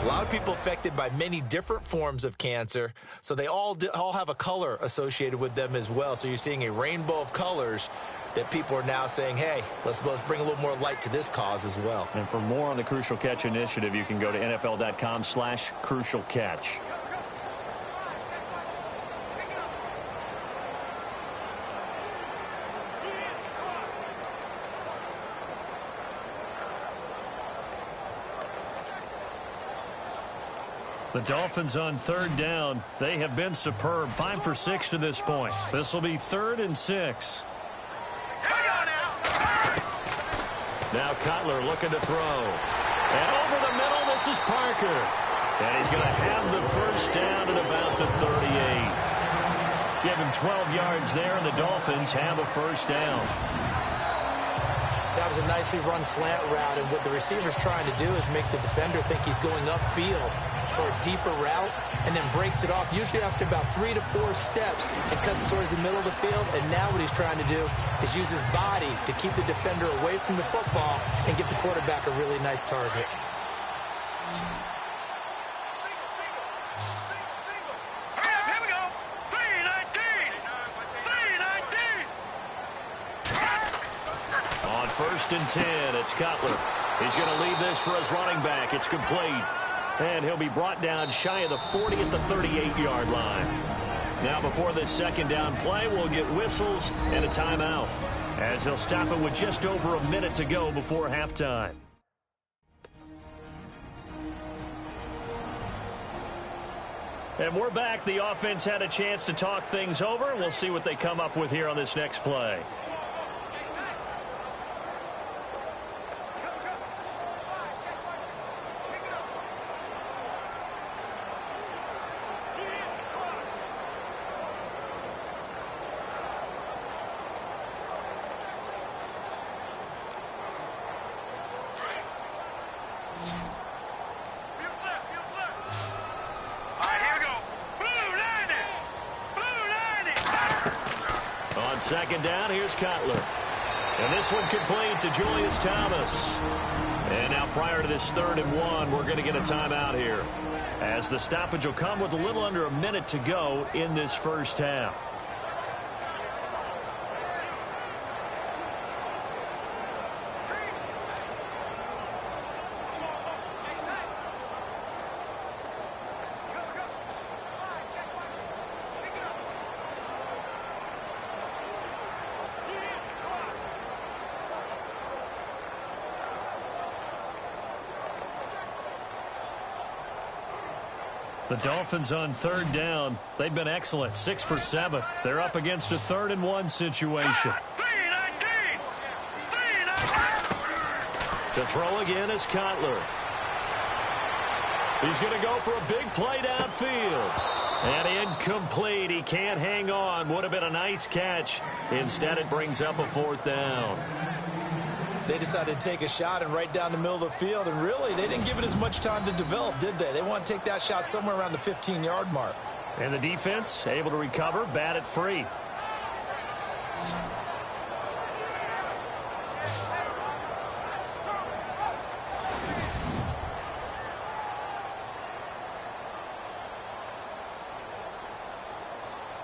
a lot of people affected by many different forms of cancer, so they all have a color associated with them as well. So you're seeing a rainbow of colors that people are now saying, hey, let's bring a little more light to this cause as well. And for more on the Crucial Catch Initiative, you can go to NFL.com/Crucial Catch. The Dolphins on third down. They have been superb. 5 for 6 to this point. This will be 3rd and 6. Now Cutler looking to throw. And over the middle, this is Parker. And he's going to have the first down at about the 38. Give him 12 yards there, and the Dolphins have a first down. That was a nicely run slant route, and what the receiver's trying to do is make the defender think he's going upfield for a deeper route, and then breaks it off, usually after about 3 to 4 steps, and cuts towards the middle of the field. And now what he's trying to do is use his body to keep the defender away from the football and get the quarterback a really nice target. Here we go. 319. 319. On 1st and 10, it's Cutler. He's going to leave this for his running back. It's complete. And he'll be brought down shy of the 40 at the 38-yard line. Now before this second down play, we'll get whistles and a timeout, as he'll stop it with just over a minute to go before halftime. And we're back. The offense had a chance to talk things over, and we'll see what they come up with here on this next play. Second down, here's Cutler. And this one complete to Julius Thomas. And now prior to this 3rd and 1, we're going to get a timeout here, as the stoppage will come with a little under a minute to go in this first half. The Dolphins on 3rd down. They've been excellent. 6 for 7. They're up against a 3rd and 1 situation. To throw again is Cutler. He's going to go for a big play downfield. And incomplete. He can't hang on. Would have been a nice catch. Instead, it brings up a 4th down. They decided to take a shot and right down the middle of the field, and really, they didn't give it as much time to develop, did they? They want to take that shot somewhere around the 15-yard mark. And the defense able to recover, bat it free.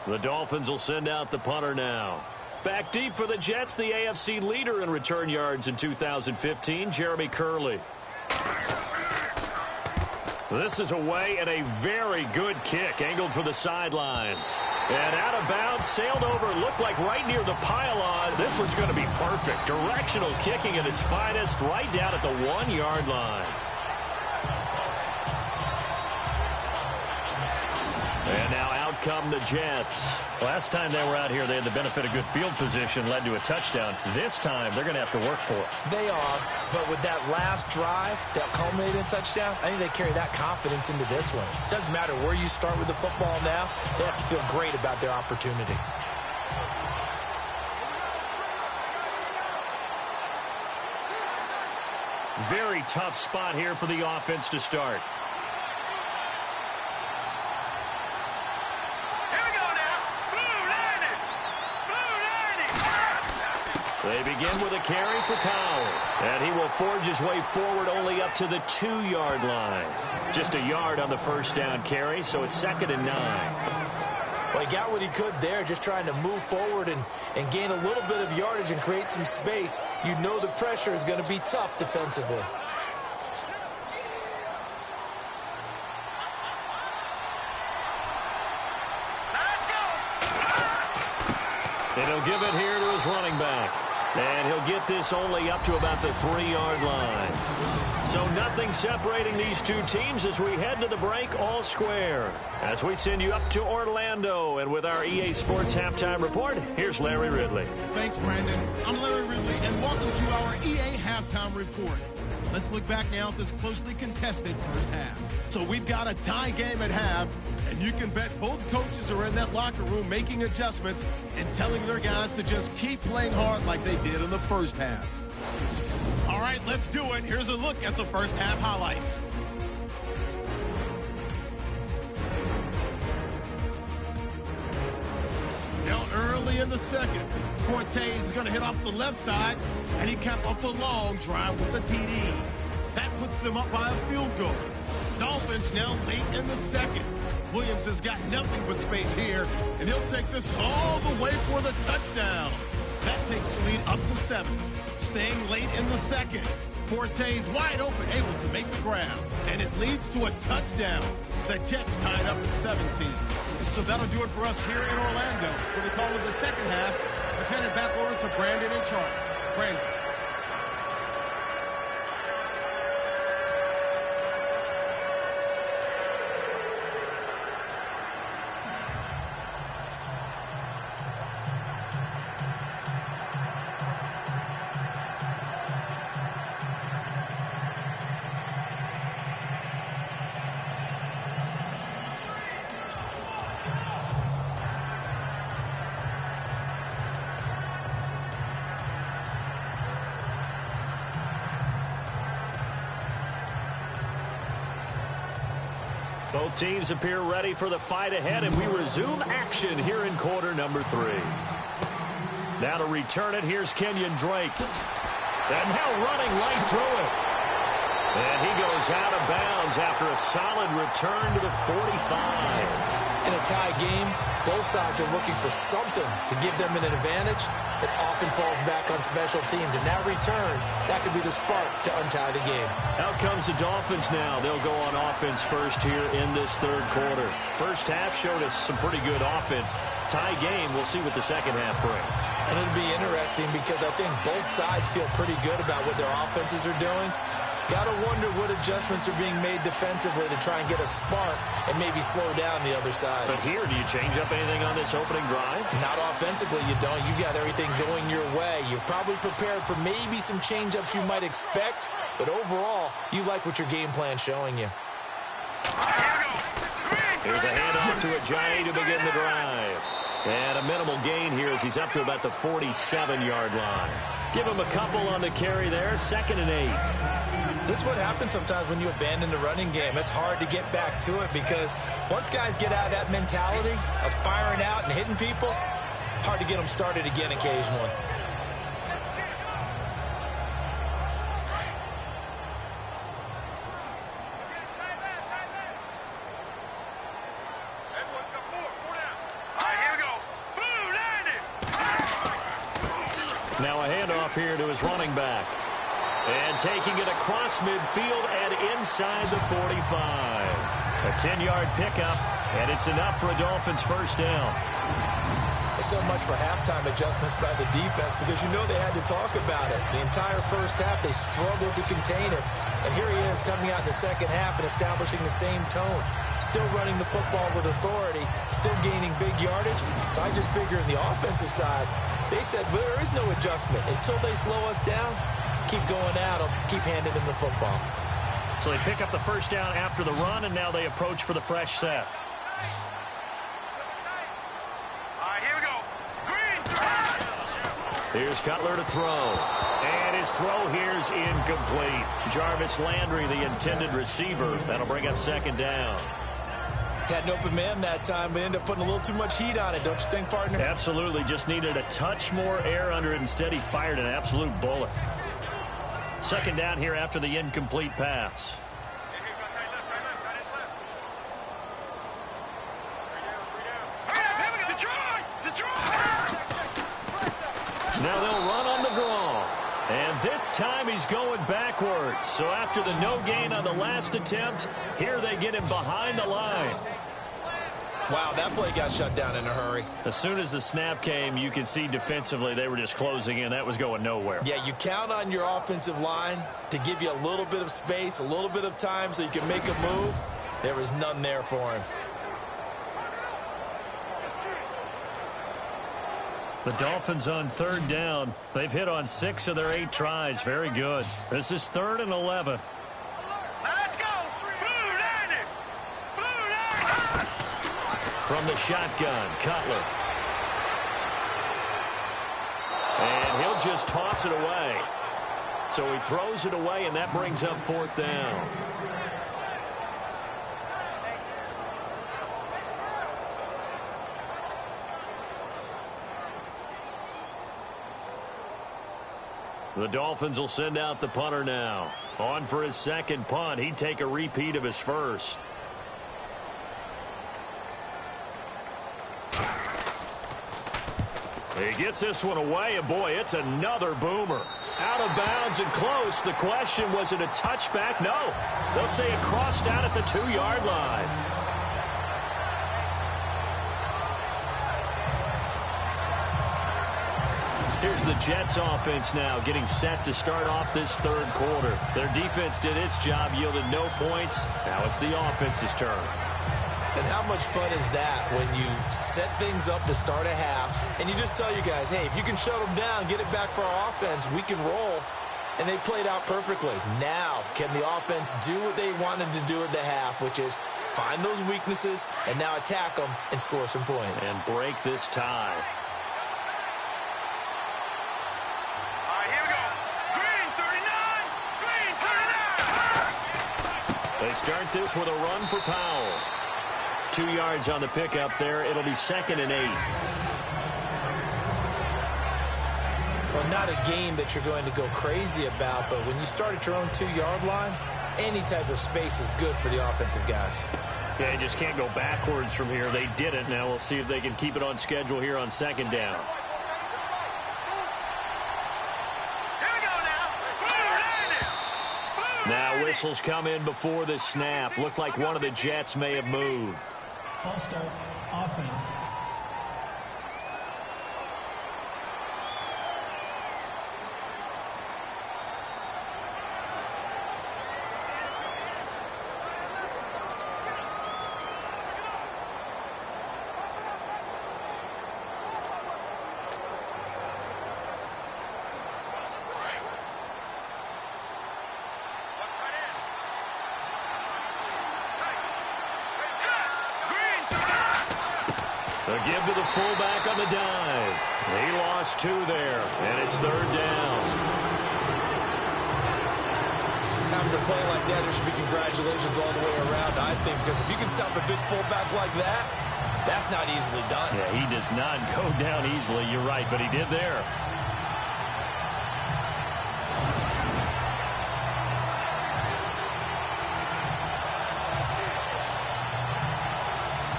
The Dolphins will send out the punter now. Back deep for the Jets, the AFC leader in return yards in 2015, Jeremy Curley. This is away and a very good kick, angled for the sidelines. And out of bounds, sailed over, looked like right near the pylon. This was going to be perfect. Directional kicking at its finest, right down at the 1-yard line. And now out come the Jets. Last time they were out here, they had the benefit of good field position, led to a touchdown. This time, they're going to have to work for it. They are, but with that last drive that culminated in a touchdown, I think they carry that confidence into this one. Doesn't matter where you start with the football now, they have to feel great about their opportunity. Very tough spot here for the offense to start. They begin with a carry for Powell. And he will forge his way forward only up to the 2-yard line. Just a yard on the first down carry, so it's 2nd and 9. Well, he got what he could there, just trying to move forward and gain a little bit of yardage and create some space. You know the pressure is going to be tough defensively. And he'll give it here to his running back. And he'll get this only up to about the 3-yard line. So nothing separating these two teams as we head to the break, all square. As we send you up to Orlando, and with our EA Sports Halftime Report, here's Larry Ridley. Thanks, Brandon. I'm Larry Ridley, and welcome to our EA Halftime Report. Let's look back now at this closely contested first half. So we've got a tie game at half, and you can bet both coaches are in that locker room making adjustments and telling their guys to just keep playing hard like they did in the first half. All right, let's do it. Here's a look at the first half highlights. Now early in the second, Forte is going to hit off the left side, and he capped off the long drive with the TD. That puts them up by a field goal. Dolphins now late in the second. Williams has got nothing but space here, and he'll take this all the way for the touchdown. That takes the lead up to 7. Staying late in the second, Forte's wide open, able to make the grab, and it leads to a touchdown. The Jets tied up at 17. So that'll do it for us here in Orlando. For the call of the second half, let's hand it back over to Brandon in charge. Brandon. Both teams appear ready for the fight ahead, and we resume action here in quarter number 3. Now to return it, here's Kenyon Drake. And now running right through it. And he goes out of bounds after a solid return to the 45. In a tie game, both sides are looking for something to give them an advantage. It often falls back on special teams, and that return, that could be the spark to untie the game. Out comes the Dolphins now. They'll go on offense first here in this third quarter. First half showed us some pretty good offense. Tie game, we'll see what the second half brings. And it'll be interesting because I think both sides feel pretty good about what their offenses are doing. Got to wonder what adjustments are being made defensively to try and get a spark and maybe slow down the other side. But here, do you change up anything on this opening drive? Not offensively, you don't. You got everything going your way. You've probably prepared for maybe some change-ups you might expect, but overall, you like what your game plan's showing you. Here's a handoff to Ajayi to begin the drive. And a minimal gain here as he's up to about the 47-yard line. Give him a couple on the carry there. 2nd and 8. This is what happens sometimes when you abandon the running game. It's hard to get back to it because once guys get out of that mentality of firing out and hitting people, hard to get them started again occasionally. Now a handoff here to his running back. And taking it across midfield and inside the 45. A 10-yard pickup, and it's enough for a Dolphins first down. So much for halftime adjustments by the defense because you know they had to talk about it. The entire first half, they struggled to contain it. And here he is coming out in the second half and establishing the same tone. Still running the football with authority, still gaining big yardage. So I just figure on the offensive side, they said, well, there is no adjustment. Until they slow us down, keep going at them, keep handing them the football. So they pick up the first down after the run, and now they approach for the fresh set. Here's Cutler to throw. And his throw here's incomplete. Jarvis Landry, the intended receiver. That'll bring up 2nd down. Had an open man that time, but ended up putting a little too much heat on it, don't you think, partner? Absolutely. Just needed a touch more air under it. Instead, he fired an absolute bullet. 2nd down here after the incomplete pass. Now they'll run on the draw. And this time he's going backwards. So after the no gain on the last attempt, here they get him behind the line. Wow, that play got shut down in a hurry. As soon as the snap came, you could see defensively they were just closing in. That was going nowhere. Yeah, you count on your offensive line to give you a little bit of space, a little bit of time so you can make a move. There was none there for him. The Dolphins on 3rd down. They've hit on 6 of their 8 tries. Very good. This is 3rd and 11. Let's go! Blue 90! Blue 90! From the shotgun, Cutler. And he'll just toss it away. So he throws it away, and that brings up 4th down. The Dolphins will send out the punter now. On for his 2nd punt. He'd take a repeat of his first. He gets this one away, and boy, it's another boomer. Out of bounds and close. The question, was it a touchback? No. They'll say it crossed out at the 2-yard line. Here's the Jets offense now getting set to start off this 3rd quarter. Their defense did its job, yielded no points. Now it's the offense's turn. And how much fun is that when you set things up to start a half and you just tell you guys, hey, if you can shut them down, get it back for our offense, we can roll. And they played out perfectly. Now, can the offense do what they wanted to do at the half, which is find those weaknesses and now attack them and score some points. And break this tie. They start this with a run for Powell. 2 yards on the pickup there. It'll be 2nd and 8. Well, not a game that you're going to go crazy about, but when you start at your own 2-yard line, any type of space is good for the offensive guys. Yeah, you just can't go backwards from here. They didn't. Now we'll see if they can keep it on schedule here on 2nd down. Now whistles come in before the snap. Looked like one of the Jets may have moved. False start, offense. A give to the fullback on the dive. He lost 2 there, and it's 3rd down. After a play like that, there should be congratulations all the way around, I think, because if you can stop a big fullback like that, that's not easily done. Yeah, he does not go down easily. You're right, but he did there.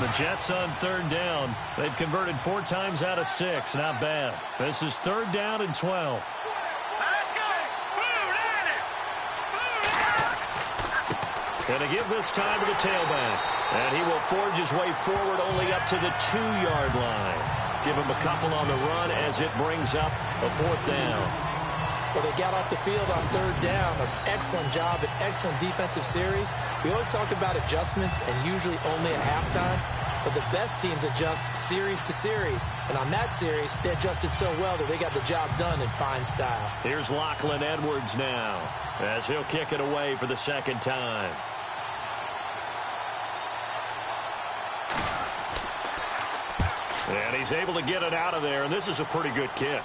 The Jets on 3rd down. They've converted 4 times out of 6. Not bad. This is 3rd down and 12. And a give this time to the tailback. And he will forge his way forward only up to the 2-yard line. Give him a couple on the run as it brings up a 4th down. Well, they got off the field on 3rd down. An excellent job, an excellent defensive series. We always talk about adjustments and usually only at halftime. But the best teams adjust series to series. And on that series, they adjusted so well that they got the job done in fine style. Here's Lachlan Edwards now as he'll kick it away for the 2nd time. And he's able to get it out of there, and this is a pretty good kick.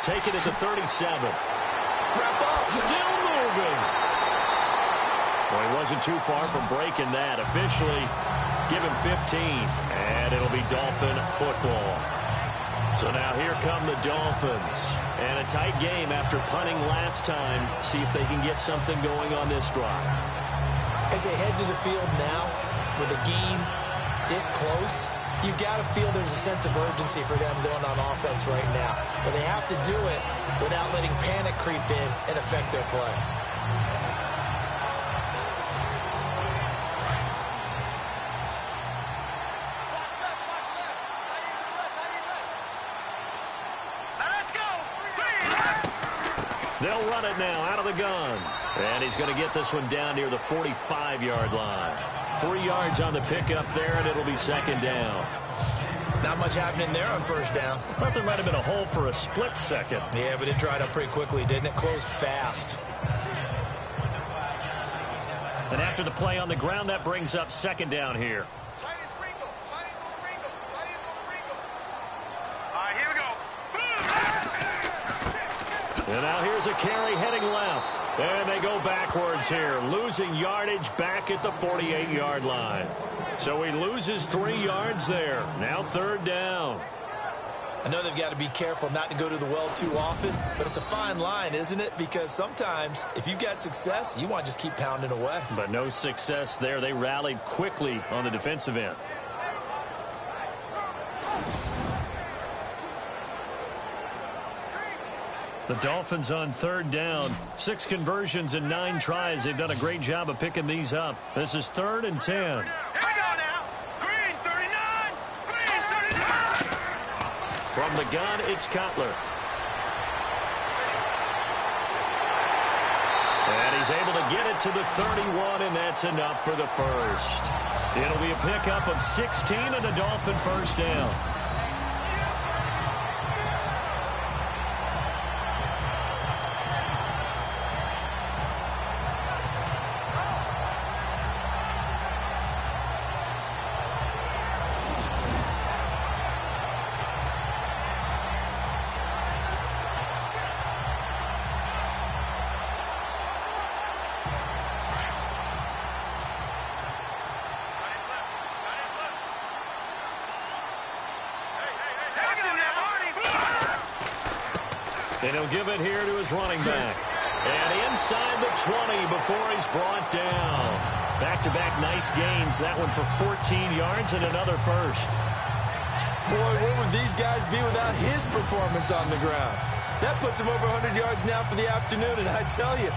Take it at the 37. Wrap up. Still moving. Well, he wasn't too far from breaking that. Officially, give him 15, and it'll be Dolphin football. So now here come the Dolphins. And a tight game after punting last time. See if they can get something going on this drive. As they head to the field now, with a game this close, you got to feel there's a sense of urgency for them going on offense right now. But they have to do it without letting panic creep in and affect their play. They'll run it now out of the gun. And he's going to get this one down near the 45-yard line. 3 yards on the pickup there, and it'll be 2nd down. Not much happening there on 1st down. I thought there might have been a hole for a split second. Yeah, but it dried up pretty quickly, didn't it? Closed fast. And after the play on the ground, that brings up 2nd down here. And now here's a carry heading left. And they go backwards here, losing yardage back at the 48-yard line. So he loses 3 yards there. Now 3rd down. I know they've got to be careful not to go to the well too often, but it's a fine line, isn't it? Because sometimes if you've got success, you want to just keep pounding away. But no success there. They rallied quickly on the defensive end. The Dolphins on 3rd down. 6 conversions and 9 tries. They've done a great job of picking these up. This is 3rd and 10. Here we go now. Green 39. Green 39. From the gun, it's Cutler. And he's able to get it to the 31, and that's enough for the first. It'll be a pickup of 16 and a Dolphin 1st down. And he'll give it here to his running back. And inside the 20 before he's brought down. Back-to-back nice gains. That one for 14 yards and another first. Boy, what would these guys be without his performance on the ground? That puts him over 100 yards now for the afternoon, and I tell you,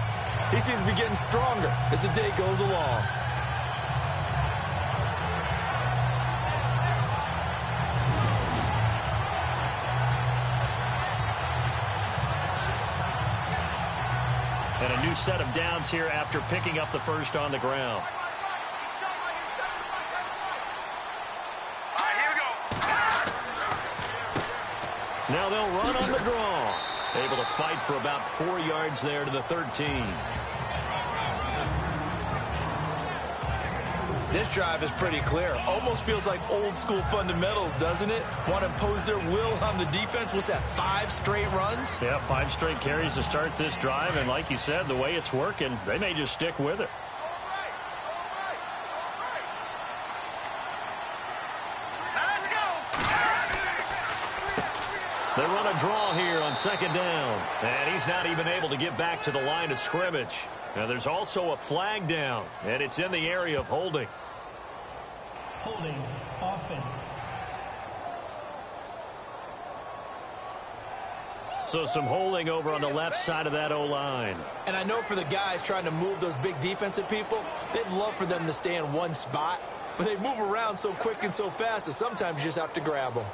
he seems to be getting stronger as the day goes along. And a new set of downs here after picking up the first on the ground. All right, here we go. Now they'll run on the draw. Able to fight for about 4 yards there to the 13. This drive is pretty clear. Almost feels like old school fundamentals, doesn't it? Want to impose their will on the defense. What's that, 5 straight runs? Yeah, 5 straight carries to start this drive. And like you said, the way it's working, they may just stick with it. They run a draw here on 2nd down. And he's not even able to get back to the line of scrimmage. Now there's also a flag down, and it's in the area of holding. Holding offense. So some holding over on the left side of that O-line. And I know for the guys trying to move those big defensive people, they'd love for them to stay in one spot. But they move around so quick and so fast that sometimes you just have to grab them.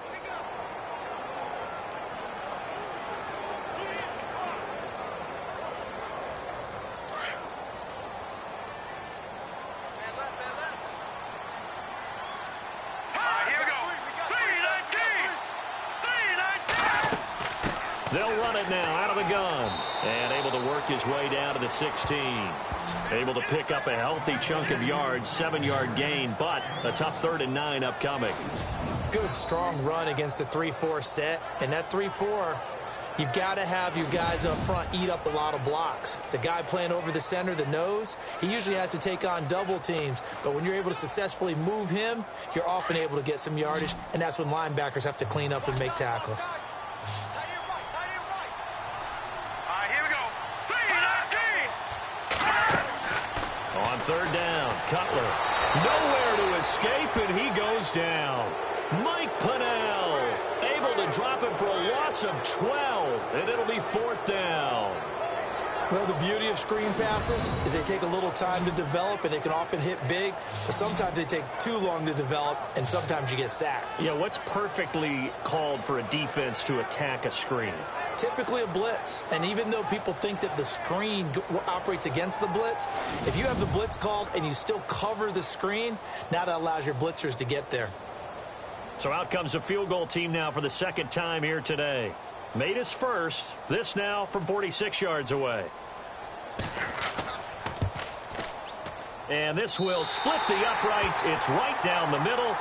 They'll run it now out of the gun. And able to work his way down to the 16. Able to pick up a healthy chunk of yards, 7-yard gain, but a tough 3rd and 9 upcoming. Good, strong run against the 3-4 set. And that 3-4, you've got to have your guys up front eat up a lot of blocks. The guy playing over the center, the nose, he usually has to take on double teams. But when you're able to successfully move him, you're often able to get some yardage, and that's when linebackers have to clean up and make tackles. On 3rd down, Cutler. Nowhere to escape, and he goes down. Mike Pennell able to drop it for a loss of 12, and it'll be 4th down. Well, the beauty of screen passes is they take a little time to develop, and they can often hit big, but sometimes they take too long to develop, and sometimes you get sacked. Yeah, what's perfectly called for a defense to attack a screen? Typically a blitz, and even though people think that the screen operates against the blitz, if you have the blitz called and you still cover the screen, now that allows your blitzers to get there. So out comes a field goal team now for the 2nd time here today. Made his first, this now from 46 yards away. And this will split the uprights. It's right down the middle,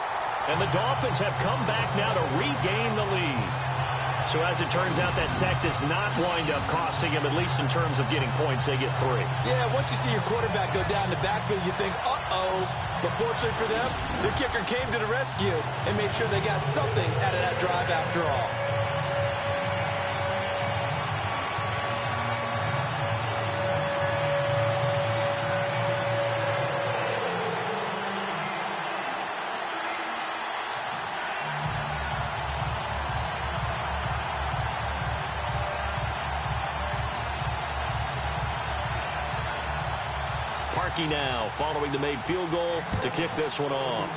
and the Dolphins have come back now to regain the lead. So as it turns out, that sack does not wind up costing him, at least in terms of getting points. They get 3. Yeah, once you see your quarterback go down the backfield, you think, uh-oh. But fortunately for them, the kicker came to the rescue and made sure they got something out of that drive after all. Now, following the made field goal to kick this one off.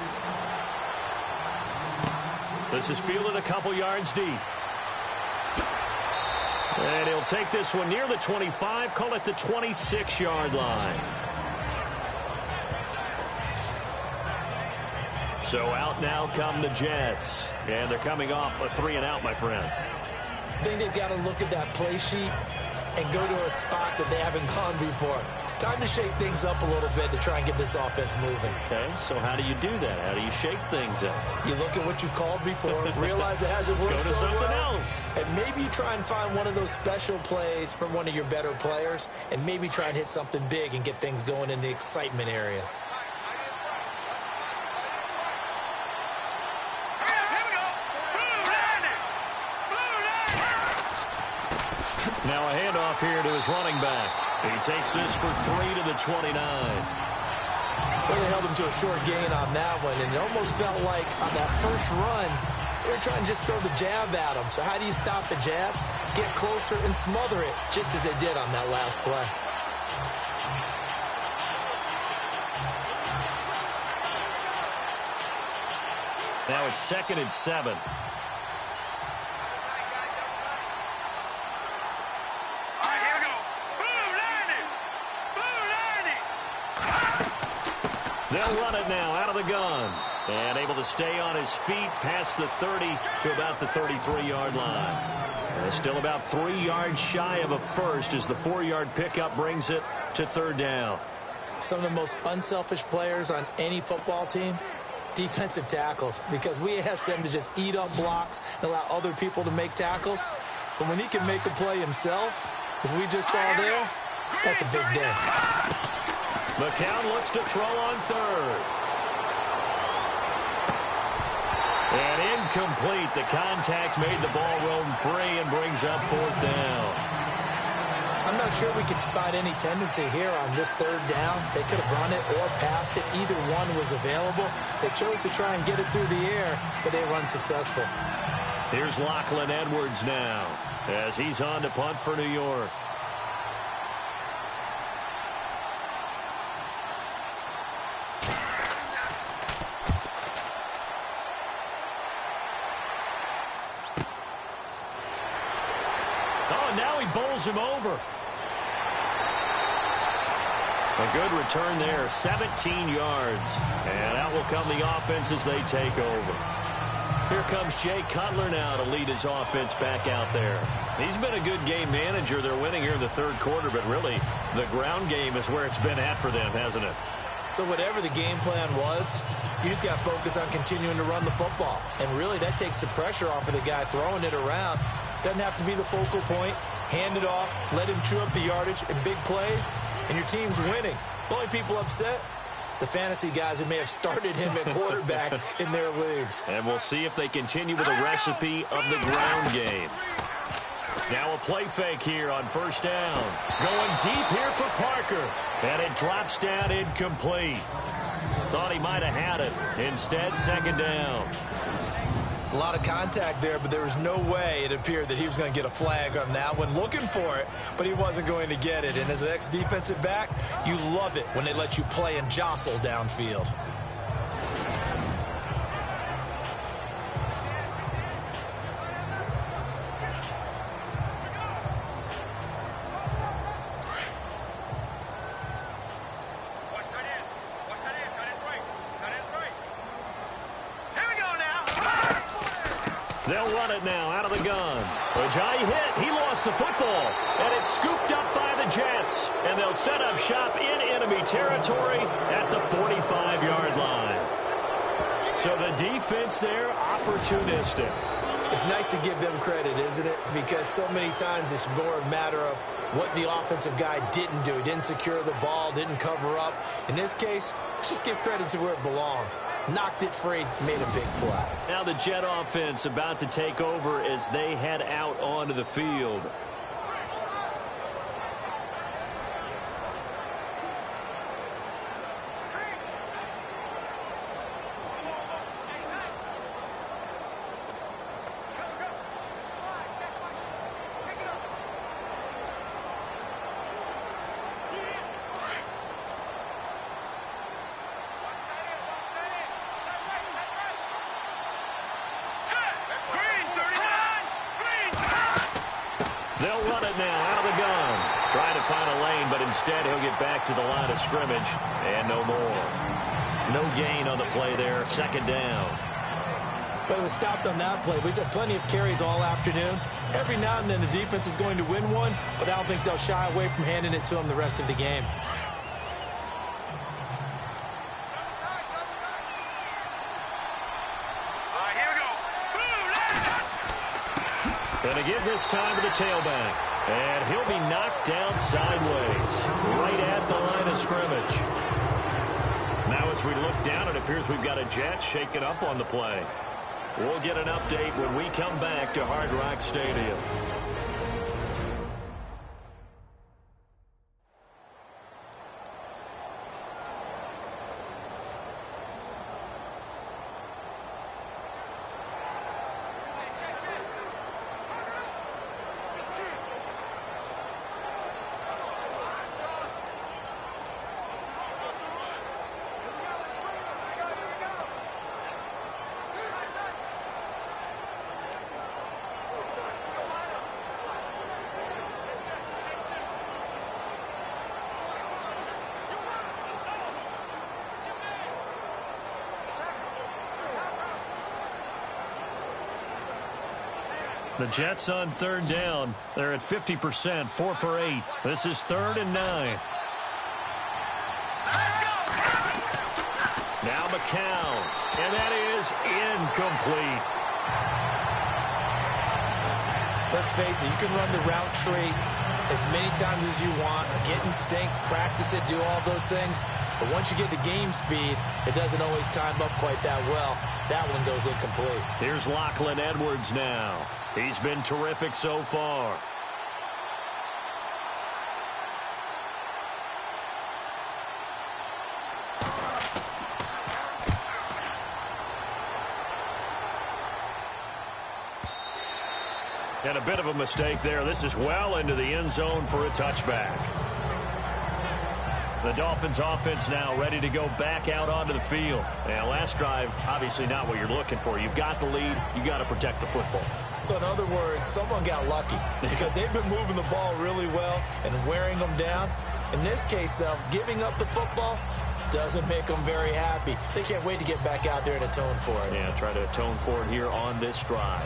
This is fielded a couple yards deep. And he'll take this one near the 25, call it the 26-yard line. So out now come the Jets. And they're coming off a 3-and-out, my friend. I think they've got to look at that play sheet and go to a spot that they haven't gone before. Time to shake things up a little bit to try and get this offense moving. Okay, so how do you do that? How do you shake things up? You look at what you've called before, realize it hasn't worked Go to so something well, else. and maybe try and find one of those special plays from one of your better players, and maybe try and hit something big and get things going in the excitement area. Now a handoff here to his running back. He takes this for 3 to the 29. Well, they held him to a short gain on that one, and it almost felt like on that first run, they were trying to just throw the jab at him. So how do you stop the jab? Get closer and smother it, just as they did on that last play. Now it's 2nd and 7. They'll run it now out of the gun. And able to stay on his feet past the 30 to about the 33-yard line. And still about 3 yards shy of a first as the 4-yard pickup brings it to 3rd down. Some of the most unselfish players on any football team, defensive tackles, because we ask them to just eat up blocks and allow other people to make tackles. But when he can make a play himself, as we just saw there, that's a big day. McCown looks to throw on third. And incomplete. The contact made the ball roam free and brings up fourth down. I'm not sure we could spot any tendency here on this third down. They could have run it or passed it. Either one was available. They chose to try and get it through the air, but they were unsuccessful. Here's Lachlan Edwards now as he's on to punt for New York. Oh, now he bowls him over. A good return there, 17 yards. And out will come the offense as they take over. Here comes Jay Cutler now to lead his offense back out there. He's been a good game manager. They're winning here in the third quarter, but really the ground game is where it's been at for them, hasn't it? So whatever the game plan was, you just got to focus on continuing to run the football. And really that takes the pressure off of the guy throwing it around. Doesn't have to be the focal point. Hand it off, let him chew up the yardage in big plays, and your team's winning. The only people upset, the fantasy guys who may have started him at quarterback in their leagues. And we'll see if they continue with a recipe of the ground game. Now a play fake here on first down. Going deep here for Parker. And it drops down incomplete. Thought he might have had it. Instead, second down. A lot of contact there, but there was no way it appeared that he was going to get a flag on that one. Looking for it, but he wasn't going to get it. And as an ex-defensive back, you love it when they let you play and jostle downfield. They'll run it now out of the gun. Ajayi hit. He lost the football. And it's scooped up by the Jets. And they'll set up shop in enemy territory at the 45-yard line. So the defense there, opportunistic. It's nice to give them credit, isn't it? Because so many times it's more a matter of what the offensive guy didn't do. He didn't secure the ball, didn't cover up. In this case, let's just give credit to where it belongs. Knocked it free, made a big play. Now the Jet offense about to take over as they head out onto the field. They'll run it now out of the gun. Trying to find a lane, but instead he'll get back to the line of scrimmage. And no more. No gain on the play there. Second down. But it was stopped on that play. We've had plenty of carries all afternoon. Every now and then the defense is going to win one, but I don't think they'll shy away from handing it to them the rest of the game. Going to give this time to the tailback. And he'll be knocked down sideways. Right at the line of scrimmage. Now as we look down, it appears we've got a Jet shaking up on the play. We'll get an update when we come back to Hard Rock Stadium. The Jets on third down. They're at 50%, 4 for 8. This is 3rd and 9. on the count. And that is incomplete. Let's face it, you can run the route tree as many times as you want, get in sync, practice it, do all those things. But once you get to game speed, it doesn't always time up quite that well. That one goes incomplete. Here's Lachlan Edwards now. He's been terrific so far. And a bit of a mistake there. This is well into the end zone for a touchback. The Dolphins offense now ready to go back out onto the field. And last drive, obviously not what you're looking for. You've got the lead. You've got to protect the football. So in other words, someone got lucky because they've been moving the ball really well and wearing them down. In this case, though, giving up the football doesn't make them very happy. They can't wait to get back out there and atone for it. Yeah, try to atone for it here on this drive.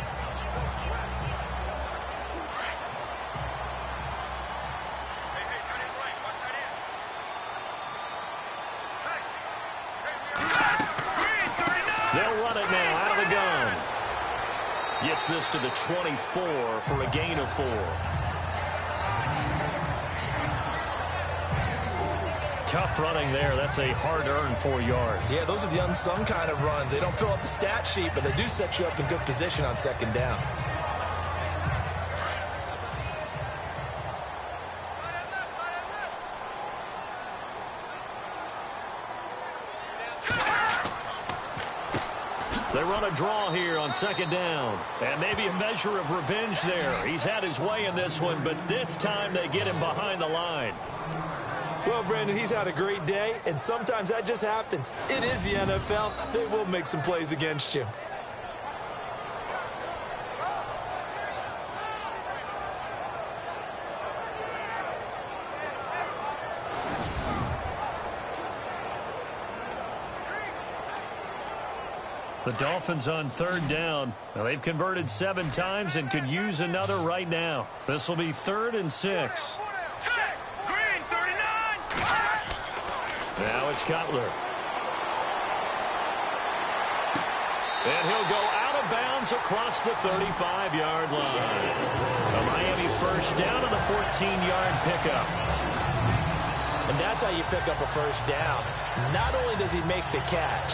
They'll run it now out of the gun. Gets this to the 24 for a gain of 4. Tough running there. That's a hard-earned 4 yards. Yeah, those are the unsung kind of runs. They don't fill up the stat sheet, but they do set you up in good position on second down. They run a draw here on second down. And maybe a measure of revenge there. He's had his way in this one, but this time they get him behind the line. Well, Brandon, he's had a great day, and sometimes that just happens. It is the NFL. They will make some plays against you. The Dolphins on third down. Now, they've converted 7 times and could use another right now. This will be 3rd and 6. Now it's Cutler. And he'll go out of bounds across the 35-yard line. A Miami first down on the 14-yard pickup. And that's how you pick up a first down. Not only does he make the catch,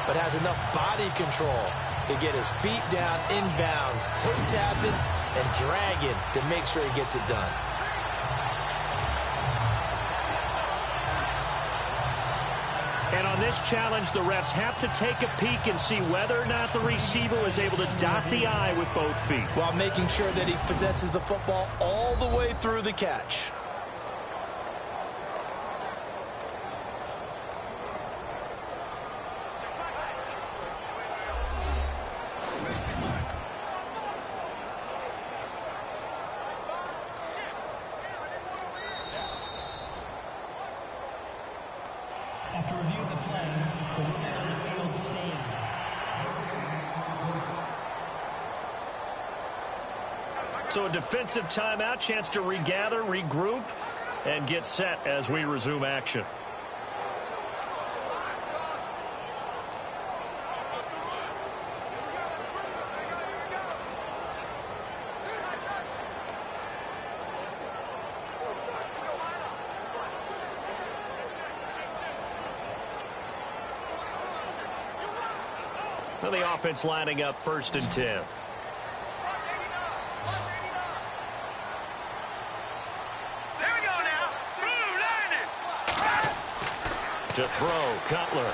but has enough body control to get his feet down inbounds, toe tapping and dragging to make sure he gets it done. And on this challenge, the refs have to take a peek and see whether or not the receiver was able to dot the I with both feet, while making sure that he possesses the football all the way through the catch. After review of the play, the movement on the field stands. So a defensive timeout, chance to regather, regroup, and get set as we resume action. So the offense lining up 1st and 10. To throw, Cutler.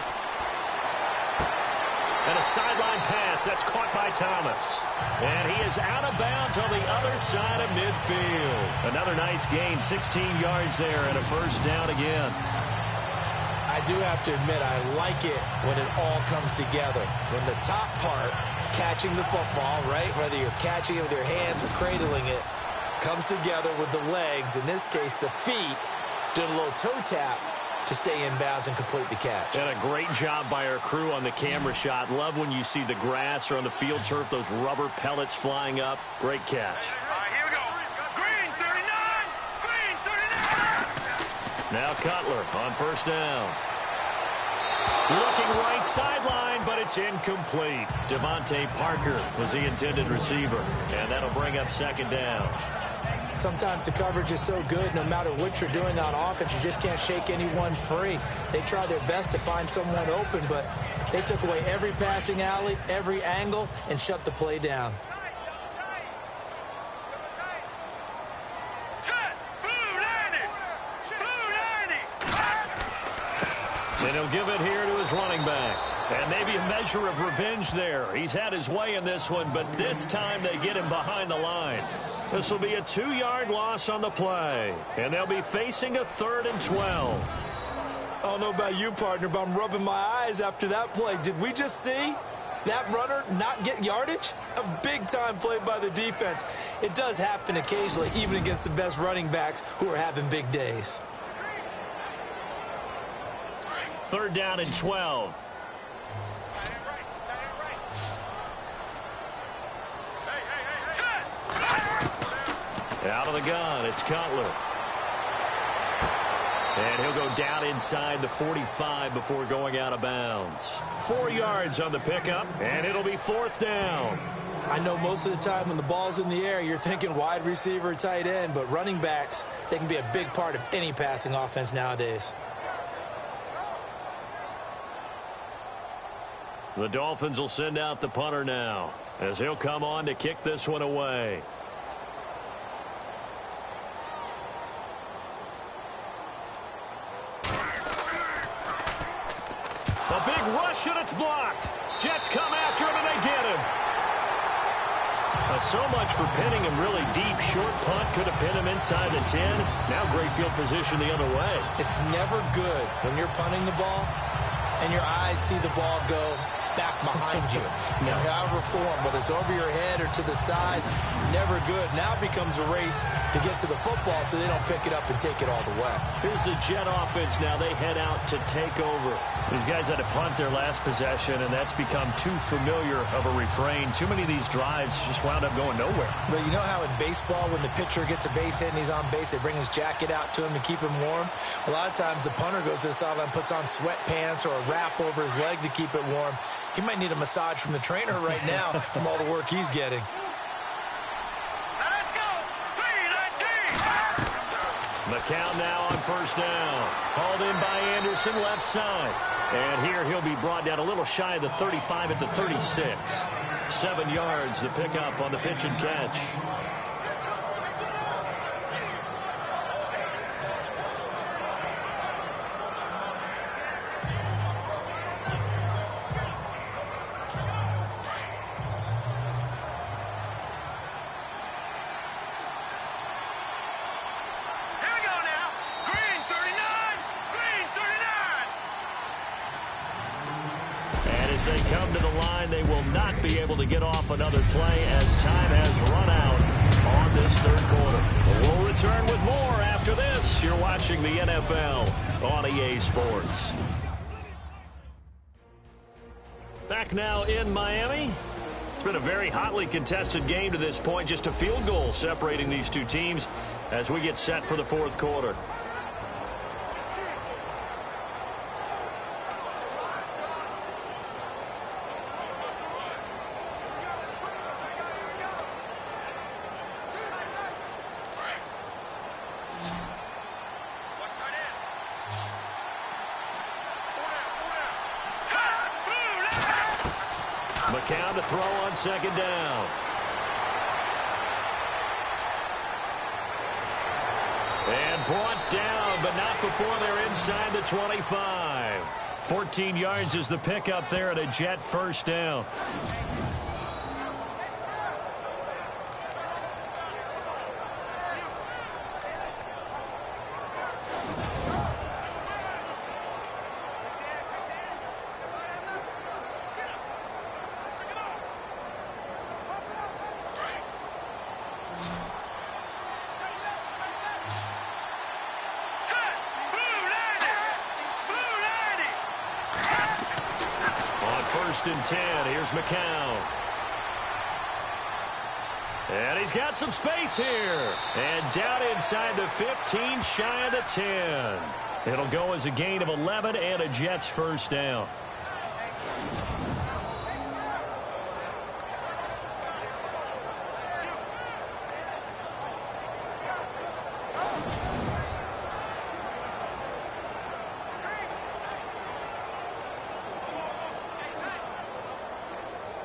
And a sideline pass that's caught by Thomas. And he is out of bounds on the other side of midfield. Another nice gain, 16 yards there and a first down again. I do have to admit, I like it when it all comes together. When the top part, catching the football, right, whether you're catching it with your hands or cradling it, comes together with the legs, in this case the feet, doing a little toe tap to stay in bounds and complete the catch. And a great job by our crew on the camera shot. Love when you see the grass or on the field turf, those rubber pellets flying up. Great catch. Here we go. Green 39. Green 39. Now Cutler on first down. Looking right sideline, but it's incomplete. Devontae Parker was the intended receiver, and that'll bring up second down. Sometimes the coverage is so good, no matter what you're doing on offense, you just can't shake anyone free. They try their best to find someone open, but they took away every passing alley, every angle, and shut the play down. And he'll give it here to his running back. And maybe a measure of revenge there. He's had his way in this one, but this time they get him behind the line. This will be a 2-yard loss on the play. And they'll be facing a 3rd and 12. I don't know about you, partner, but I'm rubbing my eyes after that play. Did we just see that runner not get yardage? A big-time play by the defense. It does happen occasionally, even against the best running backs who are having big days. 3rd down and 12. Out of the gun, it's Cutler. And he'll go down inside the 45 before going out of bounds. 4 yards on the pickup, and it'll be 4th down. I know most of the time when the ball's in the air, you're thinking wide receiver, tight end, but running backs, they can be a big part of any passing offense nowadays. The Dolphins will send out the punter now, as he'll come on to kick this one away. A big rush, and it's blocked. Jets come after him, and they get him. So much for pinning him really deep. Short punt could have pinned him inside the 10. Now great field position the other way. It's never good when you're punting the ball and your eyes see the ball go back behind you. However form, whether it's over your head or to the side, never good. Now it becomes a race to get to the football so they don't pick it up and take it all the way. Here's the Jet offense now. They head out to take over. These guys had to punt their last possession, and that's become too familiar of a refrain. Too many of these drives just wound up going nowhere. But you know how in baseball, when the pitcher gets a base hit and he's on base, they bring his jacket out to him to keep him warm? A lot of times the punter goes to the sideline, puts on sweatpants or a wrap over his leg to keep it warm. He might need a massage from the trainer right now from all the work he's getting. Let's go. McCown now on 1st down. Hauled in by Anderson, left side. And here he'll be brought down a little shy of the 35 at the 36. 7 yards, the pickup on the pitch and catch. As they come to the line, they will not be able to get off another play as time has run out on this 3rd quarter. We'll return with more after this. You're watching the NFL on EA Sports. Back now in Miami. It's been a very hotly contested game to this point. Just a field goal separating these two teams as we get set for the 4th quarter. McCown to throw on 2nd down. And brought down, but not before they're inside the 25. 14 yards is the pickup there at a Jet 1st down. On 1st and 10, here's McCown. And he's got some space here. And down inside the 15, shy of the 10. It'll go as a gain of 11 and a Jets first down.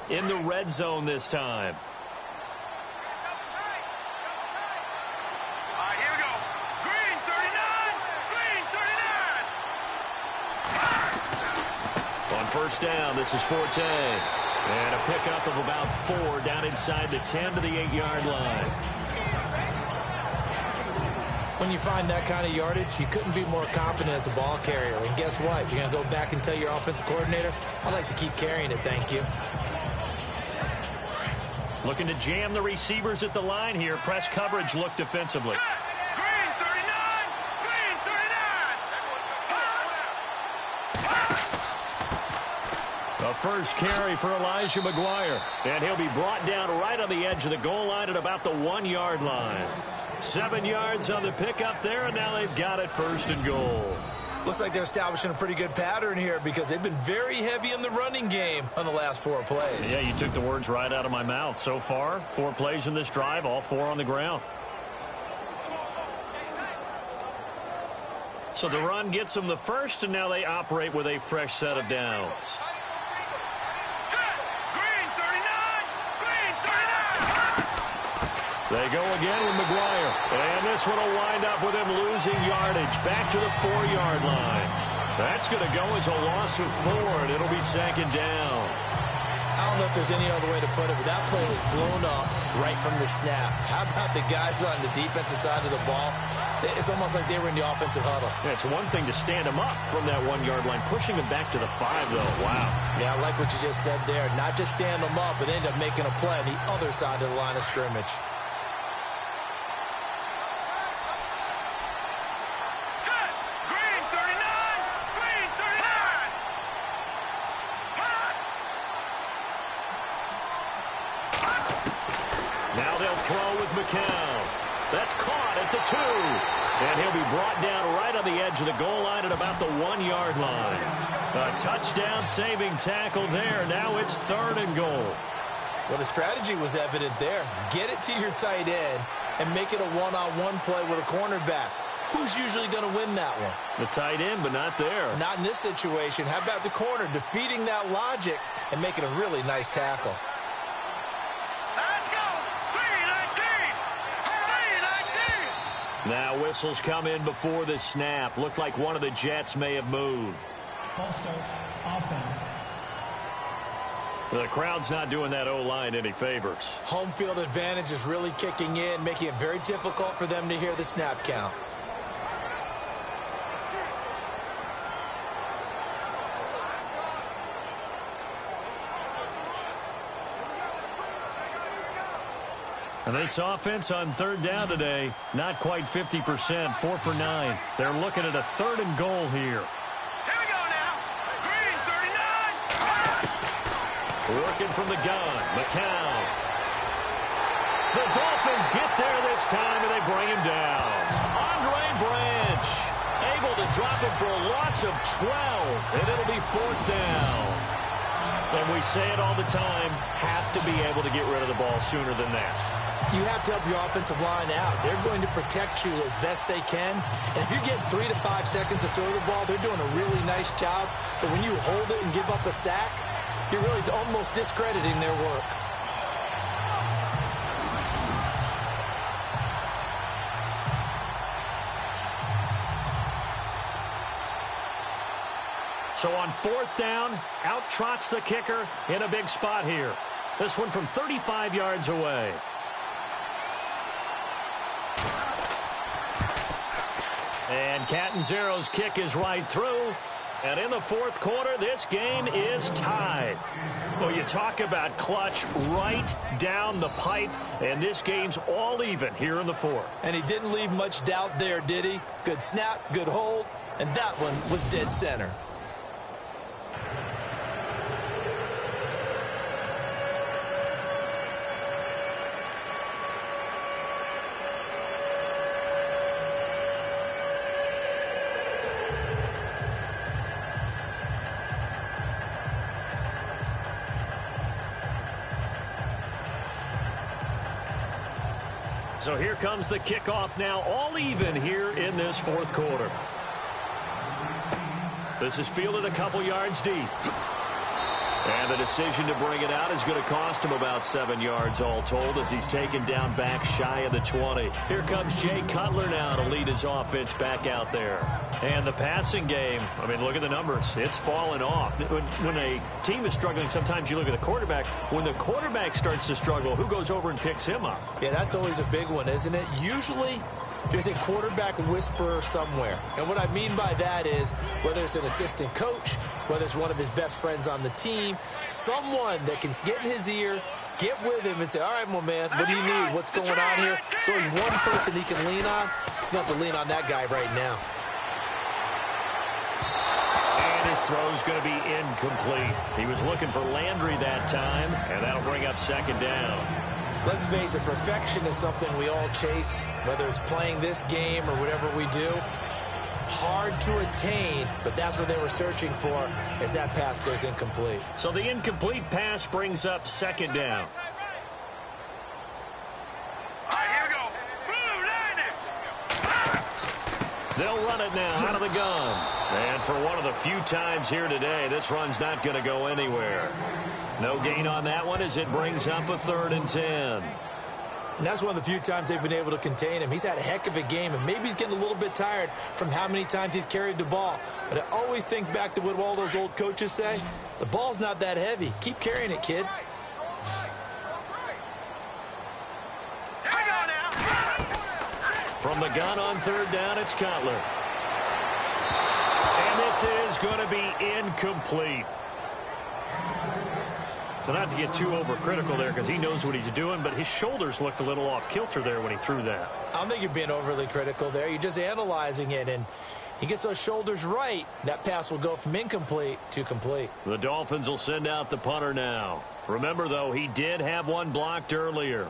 In the red zone this time. Here we go. Green 39. Green 39. On first down, this is Forte. And a pickup of about 4 down inside the 10 to the 8-yard line. When you find that kind of yardage, you couldn't be more confident as a ball carrier. And guess what? You're going to go back and tell your offensive coordinator, I'd like to keep carrying it, thank you. Looking to jam the receivers at the line here. Press coverage look defensively. Green 39. Green 39. A first carry for Elijah McGuire. And he'll be brought down right on the edge of the goal line at about the 1-yard line. 7 yards on the pickup there, and now they've got it first and goal. Looks like they're establishing a pretty good pattern here because they've been very heavy in the running game on the last 4 plays. Yeah, you took the words right out of my mouth. So far, 4 plays in this drive, all 4 on the ground. So the run gets them the first, and now they operate with a fresh set of downs. Green 39. Green 39. They go again with McGuire. And this one will wind up with him losing yardage back to the 4-yard line. That's going to go as a loss of 4, and it'll be second down. I don't know if there's any other way to put it, but that play was blown up right from the snap. How about the guys on the defensive side of the ball? It's almost like they were in the offensive huddle. Yeah, it's one thing to stand him up from that 1-yard line. Pushing him back to the 5, though. Wow. Yeah, I like what you just said there. Not just stand them up, but end up making a play on the other side of the line of scrimmage. That's caught at the 2. And he'll be brought down right on the edge of the goal line at about the 1-yard line. A touchdown saving tackle there. Now it's 3rd and goal. Well, the strategy was evident there. Get it to your tight end and make it a one-on-one play with a cornerback. Who's usually going to win that one? The tight end, but not there. Not in this situation. How about the corner defeating that logic and making a really nice tackle? Now whistles come in before the snap. Looked like one of the Jets may have moved. False start, offense. The crowd's not doing that O-line any favors. Home field advantage is really kicking in, making it very difficult for them to hear the snap count. And this offense on 3rd down today, not quite 50%, 4 for 9. They're looking at a 3rd and goal here. Here we go now. Green 39. Working from the gun, McCown. The Dolphins get there this time, and they bring him down. Andre Branch able to drop him for a loss of 12, and it'll be 4th down. And we say it all the time, have to be able to get rid of the ball sooner than that. You have to help your offensive line out. They're going to protect you as best they can. And if you're getting 3 to 5 seconds to throw the ball, they're doing a really nice job. But when you hold it and give up a sack, you're really almost discrediting their work. So on 4th down, out trots the kicker in a big spot here. This one from 35 yards away. And Catanzero's kick is right through. And in the 4th quarter, this game is tied. Well, you talk about clutch right down the pipe, and this game's all even here in the 4th. And he didn't leave much doubt there, did he? Good snap, good hold, and that one was dead center. So here comes the kickoff now, all even here in this fourth quarter. This is fielded a couple yards deep. And the decision to bring it out is going to cost him about 7 yards all told as he's taken down back shy of the 20. Here comes Jay Cutler now to lead his offense back out there. And the passing game, I mean, look at the numbers. It's fallen off. When a team is struggling, sometimes you look at the quarterback. When the quarterback starts to struggle, who goes over and picks him up? Yeah, that's always a big one, isn't it? Usually there's a quarterback whisperer somewhere. And what I mean by that is whether it's an assistant coach, whether it's one of his best friends on the team, someone that can get in his ear, get with him and say, all right, my man, what do you need? What's going on here? So he's one person he can lean on. He's going to have to lean on that guy right now. And his throw's going to be incomplete. He was looking for Landry that time, and that'll bring up second down. Let's face it, perfection is something we all chase, whether it's playing this game or whatever we do. Hard to attain, but that's what they were searching for as that pass goes incomplete. So the incomplete pass brings up second down. Here we go. Blue line it. They'll run it now out of the gun. And for one of the few times here today, this run's not going to go anywhere. No gain on that one as it brings up a 3rd and 10. And that's one of the few times they've been able to contain him. He's had a heck of a game, and maybe he's getting a little bit tired from how many times he's carried the ball. But I always think back to what all those old coaches say. The ball's not that heavy. Keep carrying it, kid. From the gun on 3rd down, it's Cutler. And this is going to be incomplete. Well, not to get too overcritical there because he knows what he's doing, but his shoulders looked a little off kilter there when he threw that. I don't think you're being overly critical there. You're just analyzing it, and he gets those shoulders right. That pass will go from incomplete to complete. The Dolphins will send out the punter now. Remember, though, he did have one blocked earlier.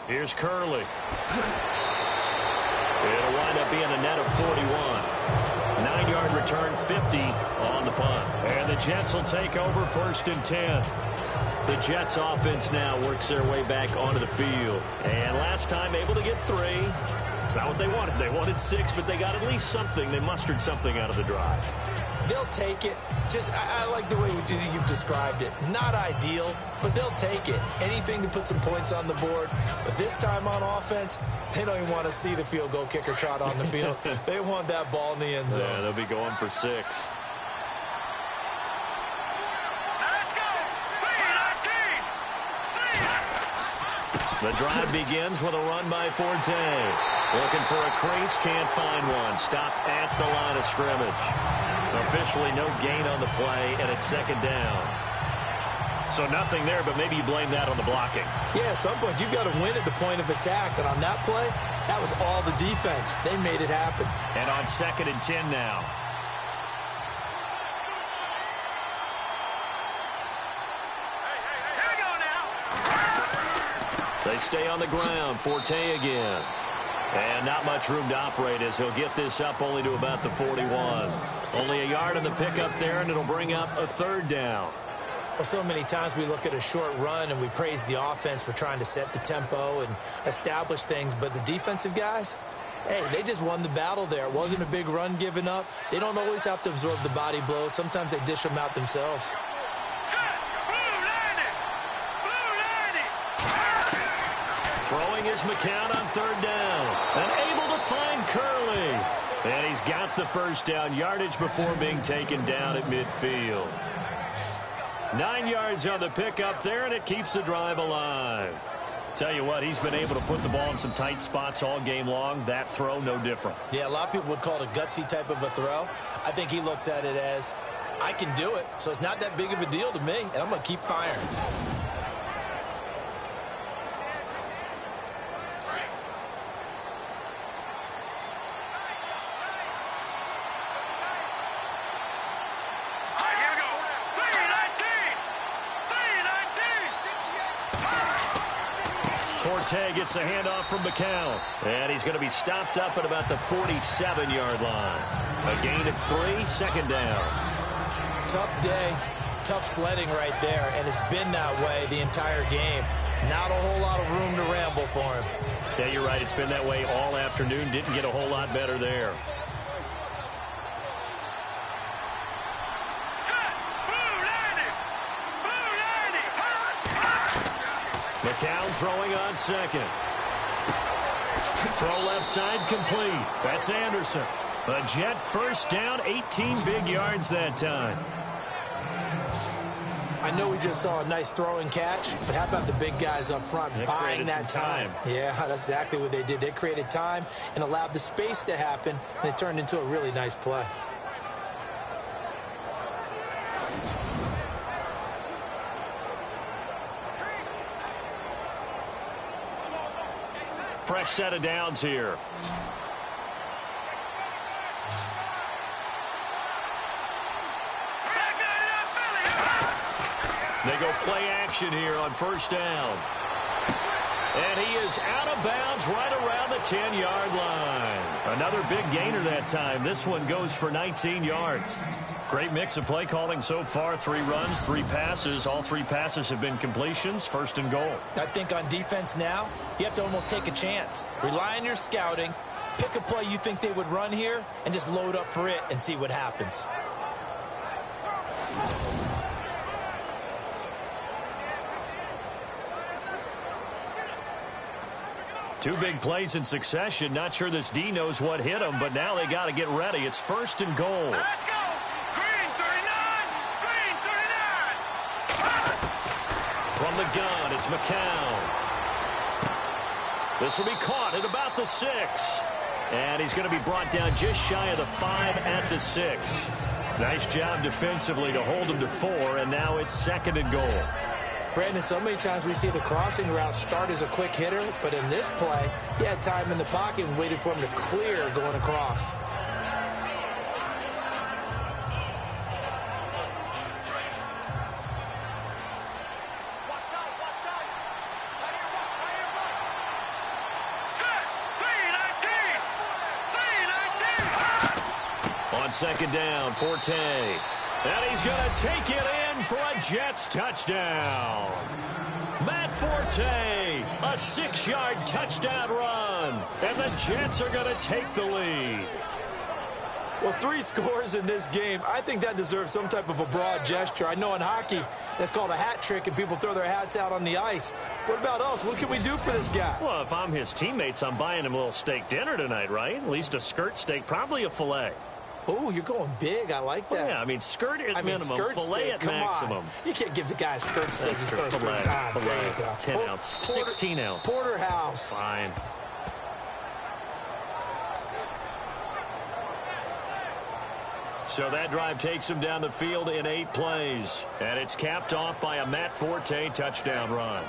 Here's Curley. It'll wind up being a net of 41. 9-yard return, 50 on the punt. And the Jets will take over 1st and 10. The Jets offense now works their way back onto the field. And last time able to get 3. It's not what they wanted. They wanted 6, but they got at least something. They mustered something out of the drive. They'll take it. I like the way you've described it. Not ideal, but they'll take it. Anything to put some points on the board. But this time on offense, they don't even want to see the field goal kicker trot on the field. They want that ball in the end zone. Yeah, they'll be going for 6. Let's go. 3-19. The drive begins with a run by Forte. Looking for a crease, can't find one. Stopped at the line of scrimmage. Officially no gain on the play, and it's 2nd down. So nothing there, but maybe you blame that on the blocking. Yeah, at some point you've got to win at the point of attack, and on that play, that was all the defense. They made it happen. And on 2nd and 10 now. Here we go now. They stay on the ground. Forte again. And not much room to operate as he'll get this up only to about the 41. Only a yard on the pickup there, and it'll bring up a 3rd down. Well, so many times we look at a short run and we praise the offense for trying to set the tempo and establish things, but the defensive guys, hey, they just won the battle there. It wasn't a big run given up. They don't always have to absorb the body blows. Sometimes they dish them out themselves. Throwing is McCown on 3rd down. And able to find Curley. And he's got the 1st down yardage before being taken down at midfield. 9 yards on the pickup there, and it keeps the drive alive. Tell you what, he's been able to put the ball in some tight spots all game long. That throw, no different. Yeah, a lot of people would call it a gutsy type of a throw. I think he looks at it as, I can do it, so it's not that big of a deal to me, and I'm going to keep firing. Forte gets the handoff from McCown. And he's going to be stopped up at about the 47-yard line. A gain of 3, second down. Tough day, tough sledding right there, and it's been that way the entire game. Not a whole lot of room to ramble for him. Yeah, you're right. It's been that way all afternoon. Didn't get a whole lot better there. McCown throwing on second. Throw left side complete. That's Anderson. A Jet first down, 18 big yards that time. I know we just saw a nice throw and catch, but how about the big guys up front buying that time? Yeah, that's exactly what they did. They created time and allowed the space to happen, and it turned into a really nice play. Fresh set of downs here. They go play action here on first down. And he is out of bounds right around the 10-yard line. Another big gainer that time. This one goes for 19 yards. Great mix of play calling so far. 3 runs, 3 passes. All 3 passes have been completions. First and goal. I think on defense now, you have to almost take a chance. Rely on your scouting. Pick a play you think they would run here and just load up for it and see what happens. Two big plays in succession. Not sure this D knows what hit him, but now they got to get ready. It's first and goal. Let's go! Green 39! Green 39! From the gun, it's McCown. This will be caught at about the 6. And he's going to be brought down just shy of the 5 at the 6. Nice job defensively to hold him to 4, and now it's second and goal. Brandon, so many times we see the crossing route start as a quick hitter, but in this play, he had time in the pocket and waited for him to clear going across. On second down, Forte. And he's going to take it in for a Jets touchdown. Matt Forte, a 6-yard touchdown run. And the Jets are going to take the lead. Well, 3 scores in this game. I think that deserves some type of a broad gesture. I know in hockey, that's called a hat trick, and people throw their hats out on the ice. What about us? What can we do for this guy? Well, if I'm his teammates, I'm buying him a little steak dinner tonight, right? At least a skirt steak, probably a filet. Oh, you're going big. I like that. Well, yeah, I mean, skirt at minimum, filet at maximum. On. You can't give the guy a skirt steak his first filet, time. Filet, there you go. 10 ounce, 16 ounce. Porterhouse. Fine. So that drive takes him down the field in 8 plays. And it's capped off by a Matt Forte touchdown run.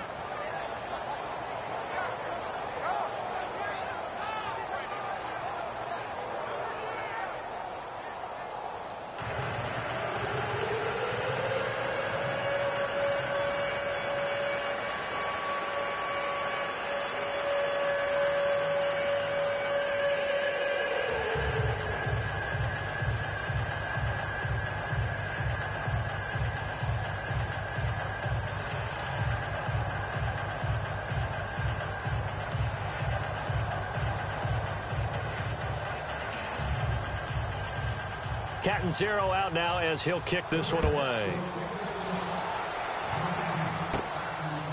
Catanzaro out now as he'll kick this one away.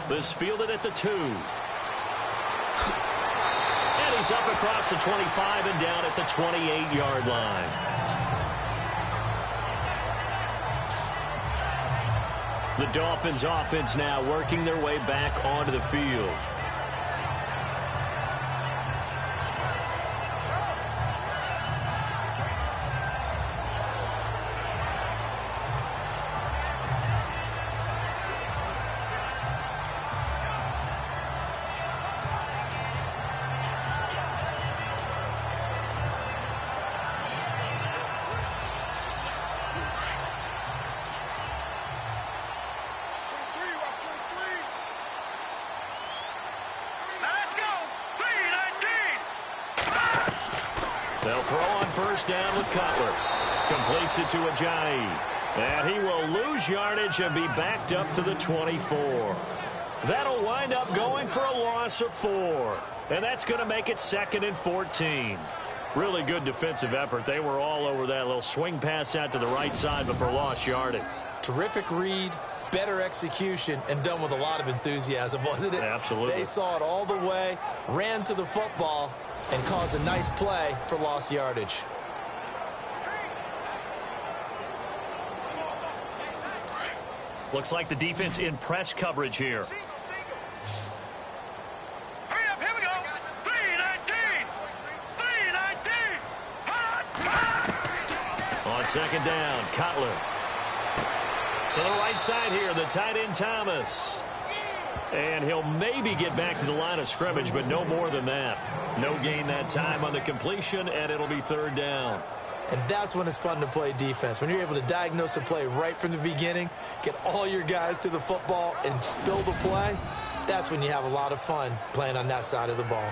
This fielded at the 2. And he's up across the 25 and down at the 28-yard line. The Dolphins offense now working their way back onto the field. first down with Cutler. Completes it to Ajayi. And he will lose yardage and be backed up to the 24. That'll wind up going for a loss of 4. And that's going to make it 2nd and 14. Really good defensive effort. They were all over that little swing pass out to the right side, but for lost yardage. Terrific read, better execution, and done with a lot of enthusiasm, wasn't it? Absolutely. They saw it all the way, ran to the football, and caused a nice play for lost yardage. Looks like the defense in press coverage here. Hurry up, here we go. 3-19. 3-19. On second down, Cutler. To the right side here, the tight end Thomas. And he'll maybe get back to the line of scrimmage, but no more than that. No gain that time on the completion, and it'll be 3rd down. And that's when it's fun to play defense. When you're able to diagnose a play right from the beginning, get all your guys to the football, and spill the play, that's when you have a lot of fun playing on that side of the ball.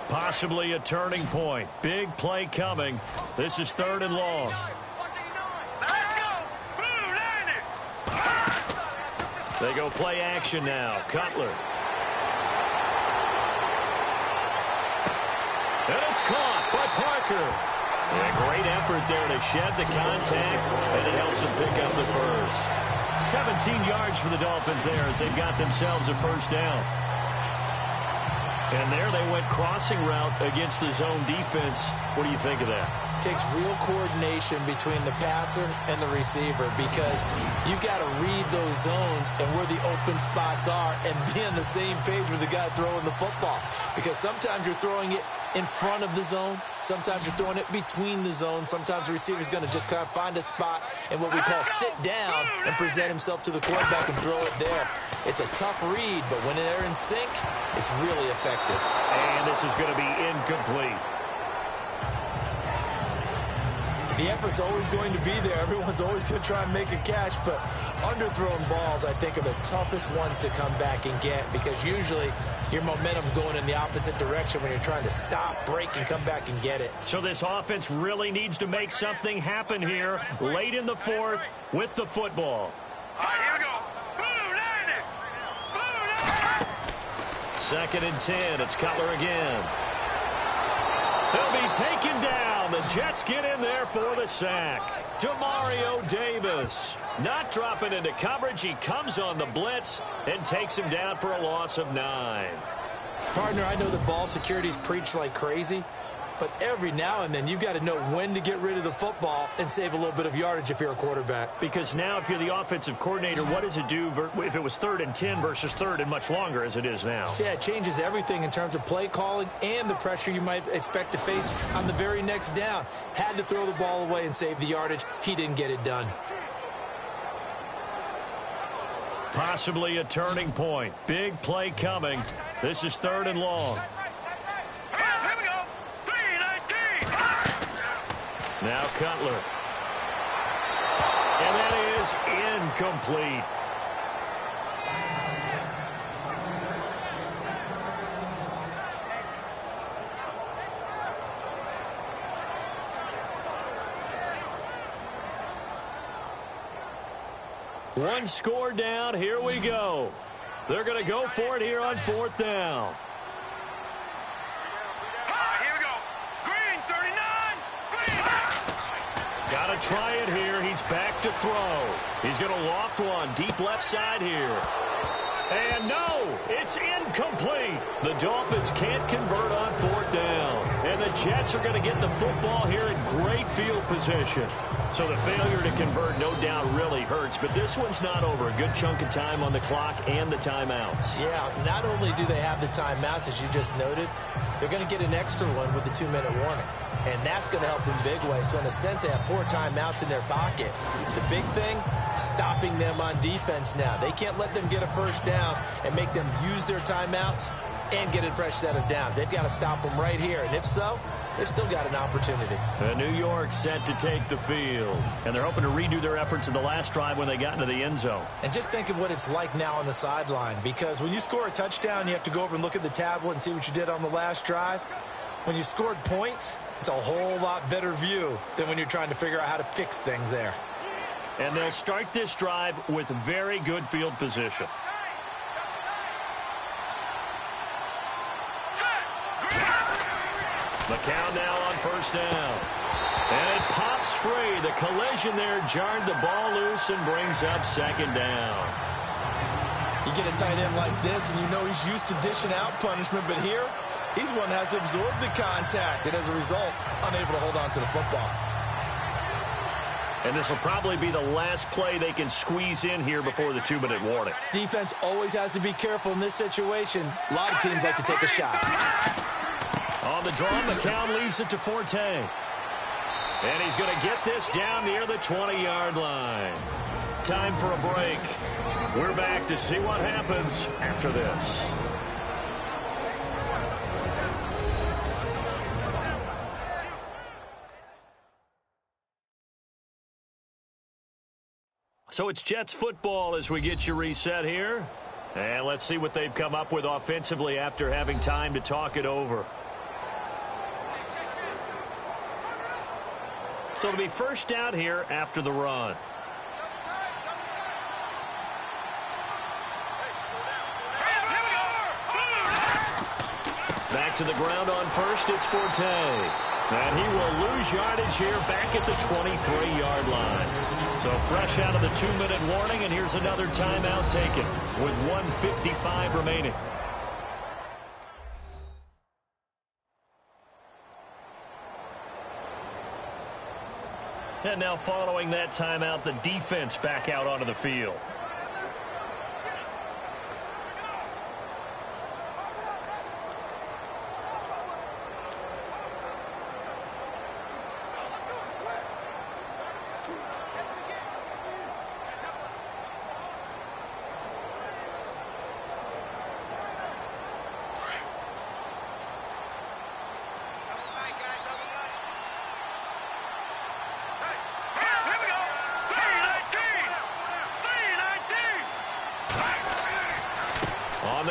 Possibly a turning point. Big play coming. This is 3rd and long. They go play action now. Cutler. And it's caught by Parker. And a great effort there to shed the contact, and it helps them pick up the first. 17 yards for the Dolphins there as they've got themselves a first down. And there they went crossing route against the zone defense. What do you think of that? Takes real coordination between the passer and the receiver, because you got to read those zones and where the open spots are and be on the same page with the guy throwing the football. Because sometimes you're throwing it in front of the zone. Sometimes you're throwing it between the zones. Sometimes the receiver's going to just kind of find a spot and what we call sit down and present himself to the quarterback and throw it there. It's a tough read, but when they're in sync, it's really effective. And this is going to be incomplete. The effort's always going to be there. Everyone's always going to try and make a catch, but underthrown balls, I think, are the toughest ones to come back and get, because usually your momentum's going in the opposite direction when you're trying to stop, break, and come back and get it. So this offense really needs to make something happen here late in the 4th with the football. All right, here we go. 2nd and 10. It's Cutler again. He'll be taken down. The Jets get in there for the sack. Demario Davis not dropping into coverage. He comes on the blitz and takes him down for a loss of 9. Partner, I know the ball security's preached like crazy, but every now and then you've got to know when to get rid of the football and save a little bit of yardage if you're a quarterback. Because now if you're the offensive coordinator, what does it do if it was 3rd and 10 versus 3rd and much longer as it is now? Yeah, it changes everything in terms of play calling and the pressure you might expect to face on the very next down. Had to throw the ball away and save the yardage. He didn't get it done. Possibly a turning point. Big play coming. This is 3rd and long. Now Cutler. And that is incomplete. One score down. Here we go. They're going to go for it here on 4th down. Got to try it here. He's back to throw. He's going to loft one deep left side here. And no, it's incomplete. The Dolphins can't convert on 4th down. And the Jets are going to get the football here in great field position. So the failure to convert, no doubt, really hurts. But this one's not over. A good chunk of time on the clock and the timeouts. Yeah, not only do they have the timeouts, as you just noted, they're going to get an extra one with the 2-minute warning. And that's going to help in big ways. So in a sense, they have 4 timeouts in their pocket. The big thing, stopping them on defense now. They can't let them get a first down and make them use their timeouts and get a fresh set of downs. They've got to stop them right here, and if so, they've still got an opportunity. New York set to take the field, and they're hoping to redo their efforts in the last drive when they got into the end zone. And just think of what it's like now on the sideline, because when you score a touchdown, you have to go over and look at the tablet and see what you did on the last drive. When you scored points, it's a whole lot better view than when you're trying to figure out how to fix things there. And they'll start this drive with very good field position. McCown now on first down. And it pops free. The collision there jarred the ball loose and brings up second down. You get a tight end like this, and you know he's used to dishing out punishment, but here, he's one that has to absorb the contact, and as a result, unable to hold on to the football. And this will probably be the last play they can squeeze in here before the 2-minute warning. Defense always has to be careful in this situation. A lot of teams like to take a shot. On the draw, McCown leaves it to Forte. And he's going to get this down near the 20-yard line. Time for a break. We're back to see what happens after this. So it's Jets football as we get you reset here. And let's see what they've come up with offensively after having time to talk it over. So it'll be first down here after the run. Back to the ground on first, it's Forte. And he will lose yardage here back at the 23-yard line. So fresh out of the 2-minute warning, and here's another timeout taken with 1:55 remaining. And now following that timeout, the defense back out onto the field.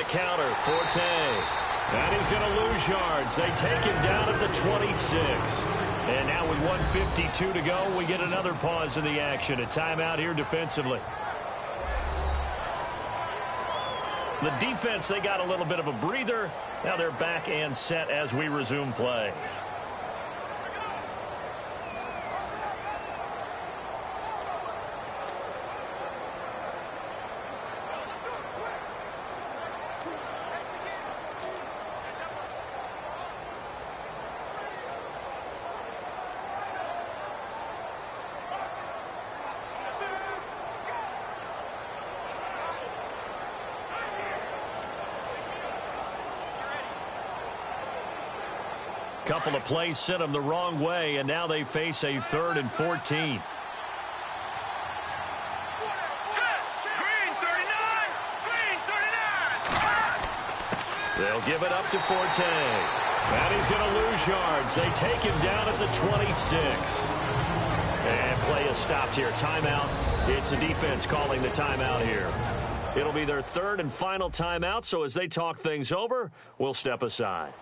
Counter, Forte. And he's going to lose yards. They take him down at the 26. And now with 1:52 to go, we get another pause in the action. A timeout here defensively. The defense, they got a little bit of a breather. Now they're back and set as we resume play. Couple of plays sent them the wrong way, and now they face a 3rd and 14. Green 39. Green 39. They'll give it up to Forte. And he's going to lose yards. They take him down at the 26. And play is stopped here. Timeout. It's the defense calling the timeout here. It'll be their 3rd and final timeout, so as they talk things over, we'll step aside.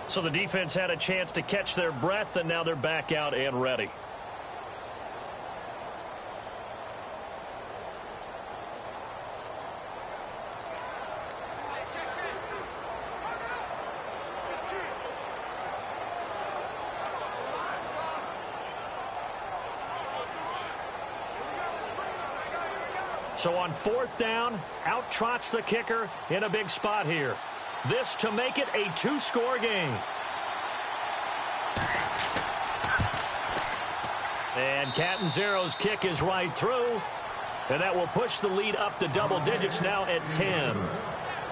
So the defense had a chance to catch their breath, and now they're back out and ready. So on 4th down, out trots the kicker in a big spot here. This to make it a 2-score game. And Catanzero's kick is right through. And that will push the lead up to double digits now at 10.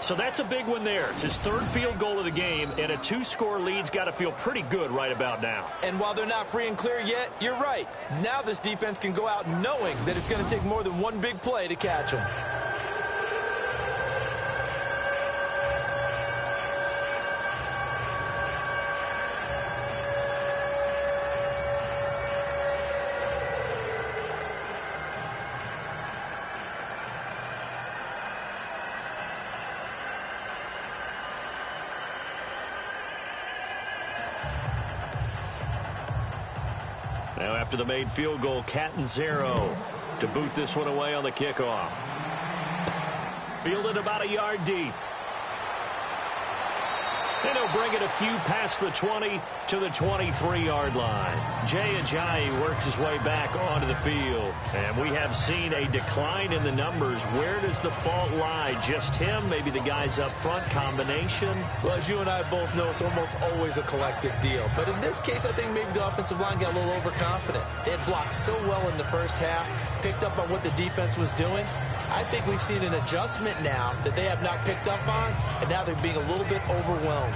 So that's a big one there. It's his 3rd field goal of the game, and a 2-score lead's got to feel pretty good right about now. And while they're not free and clear yet, you're right. Now this defense can go out knowing that it's going to take more than one big play to catch them. Now after the made field goal, Catanzaro to boot this one away on the kickoff. Fielded about a yard deep. And he'll bring it a few past the 20 to the 23-yard line. Jay Ajayi works his way back onto the field. And we have seen a decline in the numbers. Where does the fault lie? Just him? Maybe the guys up front? Combination? Well, as you and I both know, it's almost always a collective deal. But in this case, I think maybe the offensive line got a little overconfident. They had blocked so well in the first half, picked up on what the defense was doing. I think we've seen an adjustment now that they have not picked up on, and now they're being a little bit overwhelmed.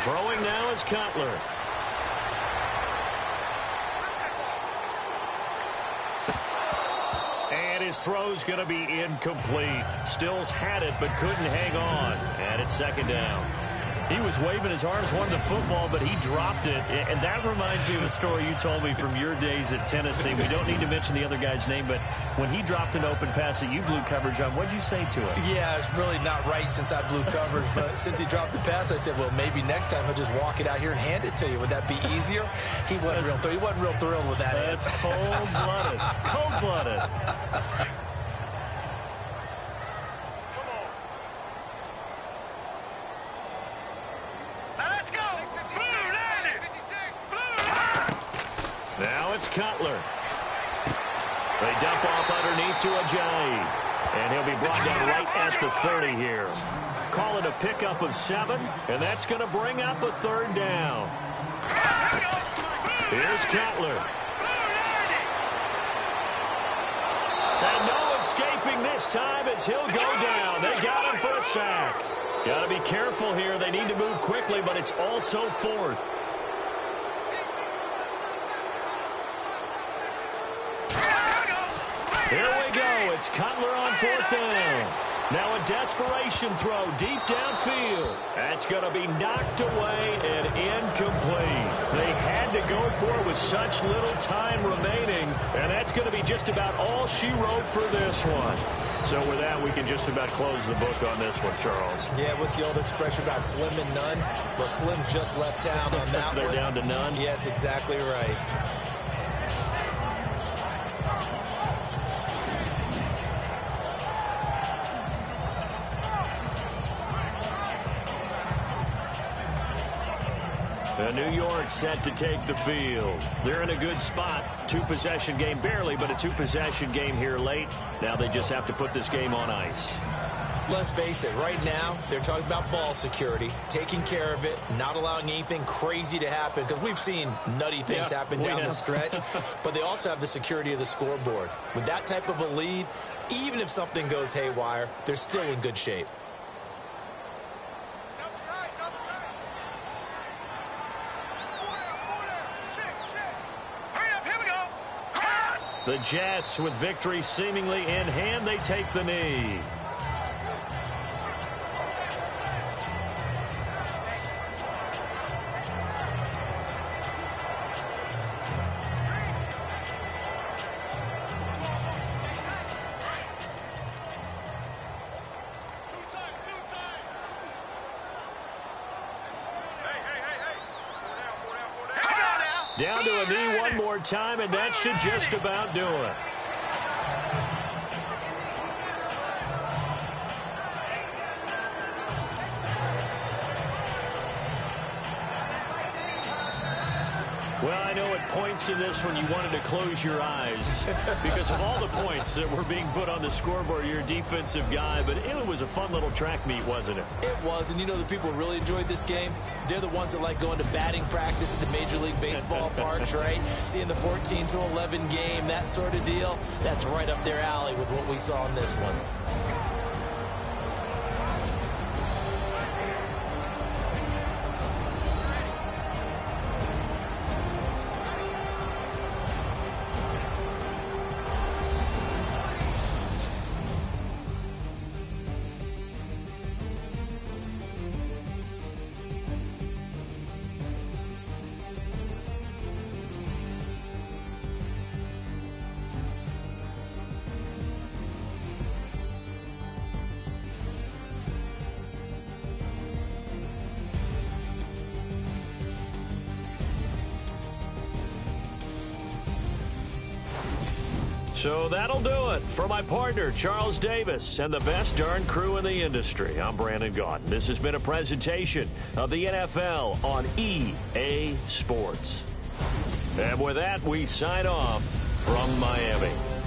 Throwing now is Cutler. And his throw's going to be incomplete. Stills had it but couldn't hang on. And it's second down. He was waving his arms, wanted the football, but he dropped it. And that reminds me of a story you told me from your days at Tennessee. We don't need to mention the other guy's name, but when he dropped an open pass that you blew coverage on, what'd you say to him? Yeah, it's really not right since I blew coverage, but since he dropped the pass, I said, well, maybe next time he'll just walk it out here and hand it to you. Would that be easier? He wasn't real thrilled with that. That's cold-blooded. Cold-blooded. Now it's Cutler. They dump off underneath to Ajayi. And he'll be brought down right at the 30 here. Call it a pickup of 7, and that's going to bring up a third down. Here's Cutler. And no escaping this time as he'll go down. They got him for a sack. Got to be careful here. They need to move quickly, but it's also 4th. Here we go. It's Cutler on 4th down. Now a desperation throw deep downfield. That's going to be knocked away and incomplete. They had to go for it with such little time remaining, and that's going to be just about all she wrote for this one. So with that, we can just about close the book on this one, Charles. Yeah, what's the old expression about slim and none? Well, Slim just left town on that They're one. down to none? Yes, exactly right. New York set to take the field. They're in a good spot. 2-possession game, barely, but a 2-possession game here late. Now they just have to put this game on ice. Let's face it, right now, they're talking about ball security, taking care of it, not allowing anything crazy to happen, because we've seen nutty things happen down the stretch, but they also have the security of the scoreboard. With that type of a lead, even if something goes haywire, they're still in good shape. The Jets, with victory seemingly in hand, they take the knee. Down to a knee one more time, and that should just about do it. Well, I know at points in this one you wanted to close your eyes because of all the points that were being put on the scoreboard. You're a defensive guy, but it was a fun little track meet, wasn't it? It was, and you know the people who really enjoyed this game? They're the ones that like going to batting practice at the Major League Baseball parks, right? Seeing the 14-11 game, that sort of deal. That's right up their alley with what we saw in this one. So that'll do it. For my partner, Charles Davis, and the best darn crew in the industry, I'm Brandon Gaudin. This has been a presentation of the NFL on EA Sports. And with that, we sign off from Miami.